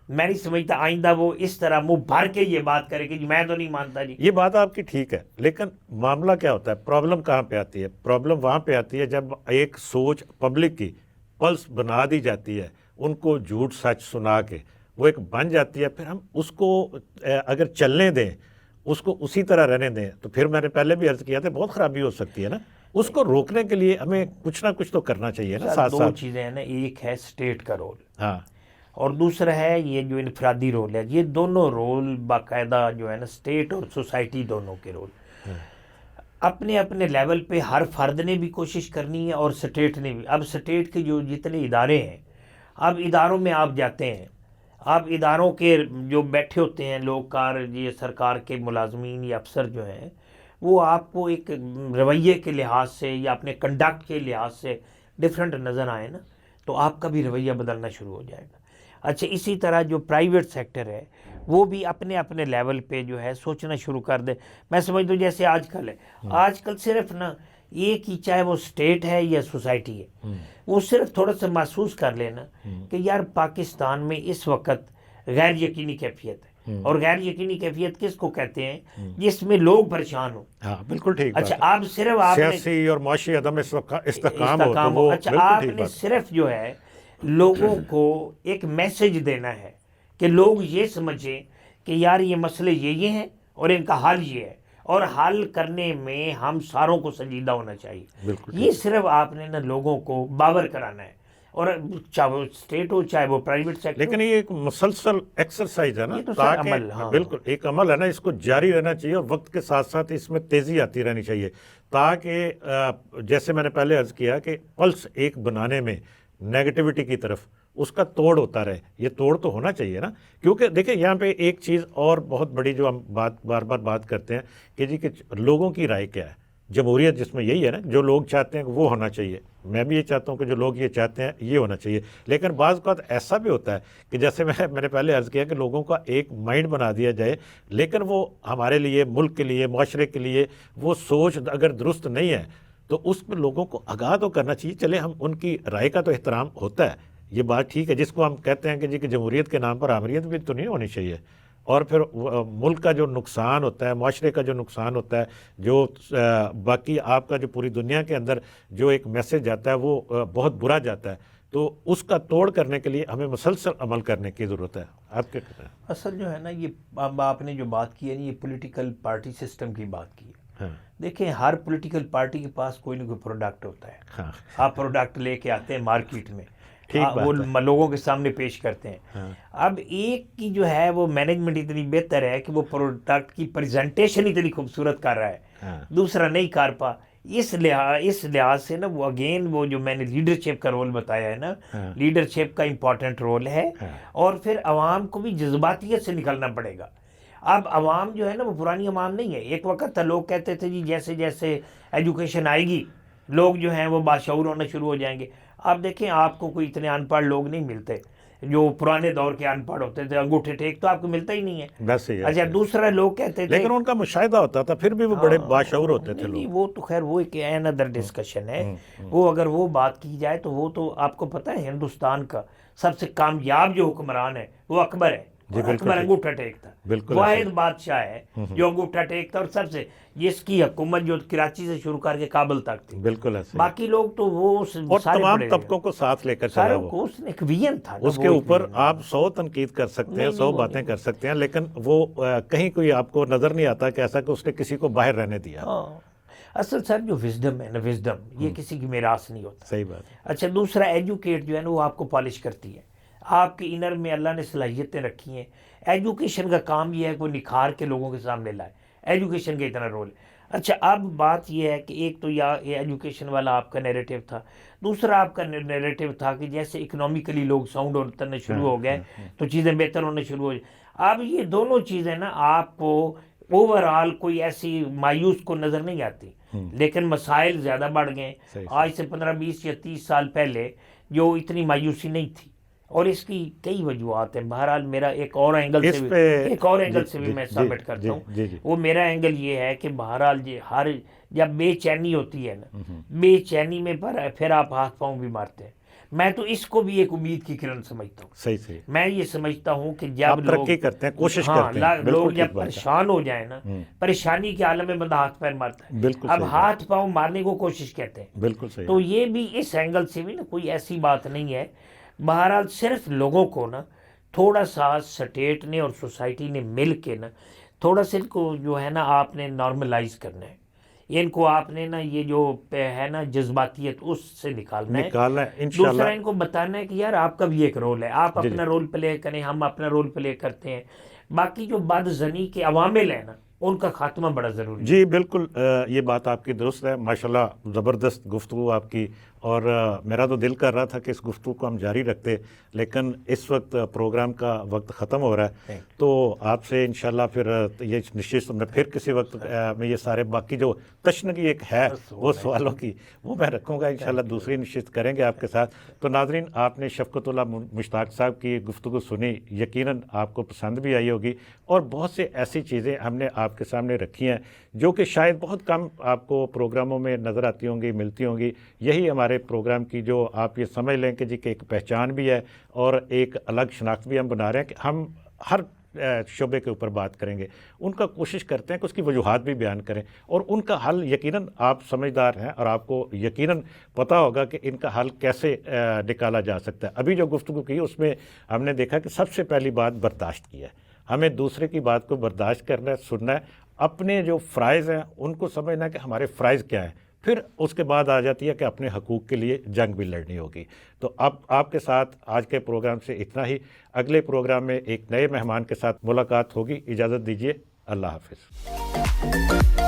میں نہیں سمجھتا آئندہ وہ اس طرح منہ بھر کے یہ بات کرے کہ جی میں تو نہیں مانتا جی. یہ بات آپ کی ٹھیک ہے، لیکن معاملہ کیا ہوتا ہے، پرابلم کہاں پہ آتی ہے؟ پرابلم وہاں پہ آتی ہے جب ایک سوچ پبلک کی پلس بنا دی جاتی ہے، ان کو جھوٹ سچ سنا کے وہ ایک بن جاتی ہے. پھر ہم اس کو اگر چلنے دیں، اس کو اسی طرح رہنے دیں، تو پھر میں نے پہلے بھی عرض کیا تھا بہت خرابی ہو سکتی ہے نا. اس کو روکنے کے لیے ہمیں کچھ نہ کچھ تو کرنا چاہیے نا. ساتھ دو ساتھ چیزیں ہیں نا، ایک ہے اسٹیٹ کا رول، اور دوسرا ہے یہ جو انفرادی رول ہے. یہ دونوں رول باقاعدہ جو ہے نا، اسٹیٹ اور سوسائٹی دونوں کے رول اپنے اپنے لیول پہ ہر فرد نے بھی کوشش کرنی ہے اور اسٹیٹ نے بھی. اب اسٹیٹ کے جو جتنے ادارے ہیں، اب اداروں میں آپ جاتے ہیں، آپ اداروں کے جو بیٹھے ہوتے ہیں لوگ کار، یہ سرکار کے ملازمین یا افسر جو ہیں، وہ آپ کو ایک رویے کے لحاظ سے یا اپنے کنڈکٹ کے لحاظ سے ڈفرینٹ نظر آئے نا، تو آپ کا بھی رویہ بدلنا شروع ہو جائے گا. اچھا اسی طرح جو پرائیویٹ سیکٹر ہے وہ بھی اپنے اپنے لیول پہ جو ہے سوچنا شروع کر دے. میں سمجھتا ہوں جیسے آج کل ہے، آج کل صرف نا ایک ہی، چاہے وہ اسٹیٹ ہے یا سوسائٹی ہے، وہ صرف تھوڑا سا محسوس کر لینا کہ یار پاکستان میں اس وقت غیر یقینی کیفیت ہے. اور غیر یقینی کیفیت کس کو کہتے ہیں؟ جس میں لوگ پریشان ہوں. بالکل ٹھیک. اچھا آپ صرف سیاسی اور معاشی عدم استحکام ہو. اچھا آپ نے صرف جو ہے لوگوں کو ایک میسج دینا ہے کہ لوگ یہ سمجھیں کہ یار یہ مسئلے یہ ہیں اور ان کا حل یہ ہے، اور حل کرنے میں ہم ساروں کو سنجیدہ ہونا چاہیے. یہ صرف آپ نے نا لوگوں کو باور کرانا ہے، اور چاہے وہ اسٹیٹ ہو چاہے وہ پرائیویٹ سیکٹر. لیکن یہ ایک مسلسل ایکسرسائز ہے نا، تاکہ بالکل ایک عمل ہے نا، اس کو جاری رہنا چاہیے اور وقت کے ساتھ ساتھ اس میں تیزی آتی رہنی چاہیے، تاکہ جیسے میں نے پہلے عرض کیا کہ پلس ایک بنانے میں نیگیٹیوٹی کی طرف اس کا توڑ ہوتا رہے. یہ توڑ تو ہونا چاہیے نا، کیونکہ دیکھیں یہاں پہ ایک چیز اور بہت بڑی جو ہم بار بار بات کرتے ہیں کہ جی کہ لوگوں کی رائے کیا ہے. جمہوریت جس میں یہی ہے نا، جو لوگ چاہتے ہیں وہ ہونا چاہیے. میں بھی یہ چاہتا ہوں کہ جو لوگ یہ چاہتے ہیں یہ ہونا چاہیے. لیکن بعض اوقات ایسا بھی ہوتا ہے کہ جیسے میں نے پہلے عرض کیا کہ لوگوں کا ایک مائنڈ بنا دیا جائے، لیکن وہ ہمارے لیے، ملک کے لیے، معاشرے کے لیے وہ سوچ اگر درست نہیں ہے تو اس میں لوگوں کو آگاہ تو کرنا چاہیے. چلے ہم ان کی رائے کا تو احترام ہوتا ہے، یہ بات ٹھیک ہے، جس کو ہم کہتے ہیں کہ جی کہ جمہوریت کے نام پر آمریت بھی تو نہیں ہونی چاہیے. اور پھر ملک کا جو نقصان ہوتا ہے، معاشرے کا جو نقصان ہوتا ہے، جو باقی آپ کا جو پوری دنیا کے اندر جو ایک میسج جاتا ہے وہ بہت برا جاتا ہے. تو اس کا توڑ کرنے کے لیے ہمیں مسلسل عمل کرنے کی ضرورت ہے. آپ کیا کہتے ہیں؟ اصل جو ہے نا یہ اب آپ نے جو بات کی ہے نا یہ پولیٹیکل پارٹی سسٹم کی بات کی ہے. ہاں دیکھیں ہر پولیٹیکل پارٹی کے پاس کوئی نہ کوئی پروڈکٹ ہوتا ہے. ہاں آپ پروڈکٹ لے کے آتے ہیں مارکیٹ میں, ٹھیک بات وہ ہے. لوگوں کے سامنے پیش کرتے ہیں. ہاں اب ایک کی جو ہے وہ مینجمنٹ اتنی بہتر ہے کہ وہ پروڈکٹ کی پریزنٹیشن اتنی خوبصورت کر رہا ہے, ہاں دوسرا نہیں کر پا. اس لحاظ سے نا وہ اگین وہ جو میں نے لیڈرشپ کا رول بتایا ہے نا, ہاں لیڈرشپ کا امپورٹنٹ رول ہے. ہاں اور پھر عوام کو بھی جذباتیت سے نکلنا پڑے گا. اب عوام جو ہے نا وہ پرانی عوام نہیں ہے. ایک وقت تھا لوگ کہتے تھے جی جیسے جیسے ایجوکیشن آئے گی لوگ جو ہیں وہ باشعور ہونا شروع ہو جائیں گے. آپ دیکھیں آپ کو کوئی اتنے ان پڑھ لوگ نہیں ملتے جو پرانے دور کے ان پڑھ ہوتے تھے, انگوٹھے ٹیک تو آپ کو ملتا ہی نہیں ہے. بس یہ اچھا دوسرا لوگ کہتے تھے لیکن ان کا مشاہدہ ہوتا تھا پھر بھی وہ بڑے باشعور ہوتے تھے نہیں, لوگ. وہ تو خیر وہ ایک اندر ڈسکشن ہے. وہ اگر وہ بات کی جائے تو وہ تو آپ کو پتہ ہے ہندوستان کا سب سے کامیاب جو حکمران ہے وہ اکبر ہے. جی بالکل اکبر انگوٹھا ٹیکتا, بالکل واحد بادشاہ ہے جو انگوٹھا ٹیکتا, اور سب سے جس کی حکومت جو کراچی سے شروع کر کے کابل تک تھی. بالکل ایسے باقی لوگ تو وہ اور سارے تمام پڑے طبقوں کو ساتھ لے کر چلا ساروں وہ. کو اس نے ایک ویژن تھا نا, اس کے وہ اوپر آپ 100 تنقید کر سکتے ہیں, 100 باتیں کر سکتے ہیں, لیکن وہ کہیں کوئی آپ کو نظر نہیں آتا کہ ایسا کہ اس نے کسی کو باہر رہنے دیا. اصل سر جو وزڈم ہے نا, وزڈم یہ کسی کی میراث نہیں ہوتا. صحیح بات ہے. اچھا دوسرا ایجوکیٹ جو ہے نا وہ آپ کو پالش کرتی ہے. آپ کے انر میں اللہ نے صلاحیتیں رکھی ہیں. ایجوکیشن کا کام یہ ہے کہ وہ نکھار کے لوگوں کے سامنے لائے. ایجوکیشن کا اتنا رول ہے. اچھا اب بات یہ ہے کہ ایک تو یہ ایجوکیشن والا آپ کا نیریٹو تھا, دوسرا آپ کا نیریٹو تھا کہ جیسے اکنامیکلی لوگ ساؤنڈ ہونے شروع ہو گئے تو چیزیں بہتر ہونے شروع ہو جائیں. اب یہ دونوں چیزیں نا آپ کو اوور آل کوئی ایسی مایوس کو نظر نہیں آتی, لیکن مسائل زیادہ بڑھ گئے. آج سے 15 20 یا 30 سال پہلے جو اتنی مایوسی نہیں تھی, اور اس کی کئی وجوہات ہیں. بہرحال میرا ایک اور اینگل سے بھی میں سبمٹ کرتا ہوں. وہ میرا اینگل یہ ہے کہ بہرحال ہر جب بے چینی ہوتی ہے نا, بے چینی میں پھر آپ ہاتھ پاؤں بھی مارتے ہیں. میں تو اس کو بھی ایک امید کی کرن سمجھتا ہوں. صحیح میں یہ سمجھتا ہوں کہ جب ترقی کرتے ہیں, کوشش کرتے ہیں, لوگ جب پریشان ہو جائیں نا, پریشانی کے عالم میں بندہ ہاتھ پیر مارتا ہے. اب ہاتھ پاؤں مارنے کو کوشش کہتے ہیں. بالکل صحیح. تو یہ بھی اس اینگل سے بھی نا کوئی ایسی بات نہیں ہے. بہرحال صرف لوگوں کو نا تھوڑا سا اسٹیٹ نے اور سوسائٹی نے مل کے نا تھوڑا سا ان کو جو ہے نا آپ نے نارملائز کرنا ہے. ان کو آپ نے نا یہ جو ہے نا جذباتیت اس سے نکالنا ہے. دوسرا ان کو بتانا ہے کہ یار آپ کا بھی ایک رول ہے, آپ اپنا رول پلے کریں, ہم اپنا رول پلے کرتے ہیں. باقی جو بدظنی کے عوامل ہیں نا ان کا خاتمہ بڑا ضروری ہے. جی بالکل, یہ بات آپ کی درست ہے. ماشاءاللہ زبردست گفتگو آپ کی, اور میرا تو دل کر رہا تھا کہ اس گفتگو کو ہم جاری رکھتے, لیکن اس وقت پروگرام کا وقت ختم ہو رہا ہے. تو آپ سے انشاءاللہ پھر یہ نشست میں پھر کسی وقت میں یہ سارے باقی جو تشنگی ایک ہے وہ سوالوں کی وہ میں رکھوں گا انشاءاللہ, دوسری نشست کریں گے آپ کے ساتھ. تو ناظرین, آپ نے شفقت اللہ مشتاق صاحب کی گفتگو سنی, یقیناً آپ کو پسند بھی آئی ہوگی, اور بہت سے ایسی چیزیں ہم نے آپ کے سامنے رکھی ہیں جو کہ شاید بہت کم آپ کو پروگراموں میں نظر آتی ہوں گی, ملتی ہوں گی. یہی ہمارے پروگرام کی جو آپ یہ سمجھ لیں کہ جی کہ ایک پہچان بھی ہے اور ایک الگ شناخت بھی ہم بنا رہے ہیں کہ ہم ہر شعبے کے اوپر بات کریں گے. ان کا کوشش کرتے ہیں کہ اس کی وجوہات بھی بیان کریں, اور ان کا حل یقیناً آپ سمجھدار ہیں اور آپ کو یقیناً پتہ ہوگا کہ ان کا حل کیسے نکالا جا سکتا ہے. ابھی جو گفتگو کی اس میں ہم نے دیکھا کہ سب سے پہلی بات برداشت کی ہے. ہمیں دوسرے کی بات کو برداشت کرنا ہے, سننا ہے, اپنے جو فرائض ہیں ان کو سمجھنا ہے کہ ہمارے فرائض کیا ہیں, پھر اس کے بعد آ جاتی ہے کہ اپنے حقوق کے لیے جنگ بھی لڑنی ہوگی. تو اب آپ کے ساتھ آج کے پروگرام سے اتنا ہی. اگلے پروگرام میں ایک نئے مہمان کے ساتھ ملاقات ہوگی. اجازت دیجیے, اللہ حافظ.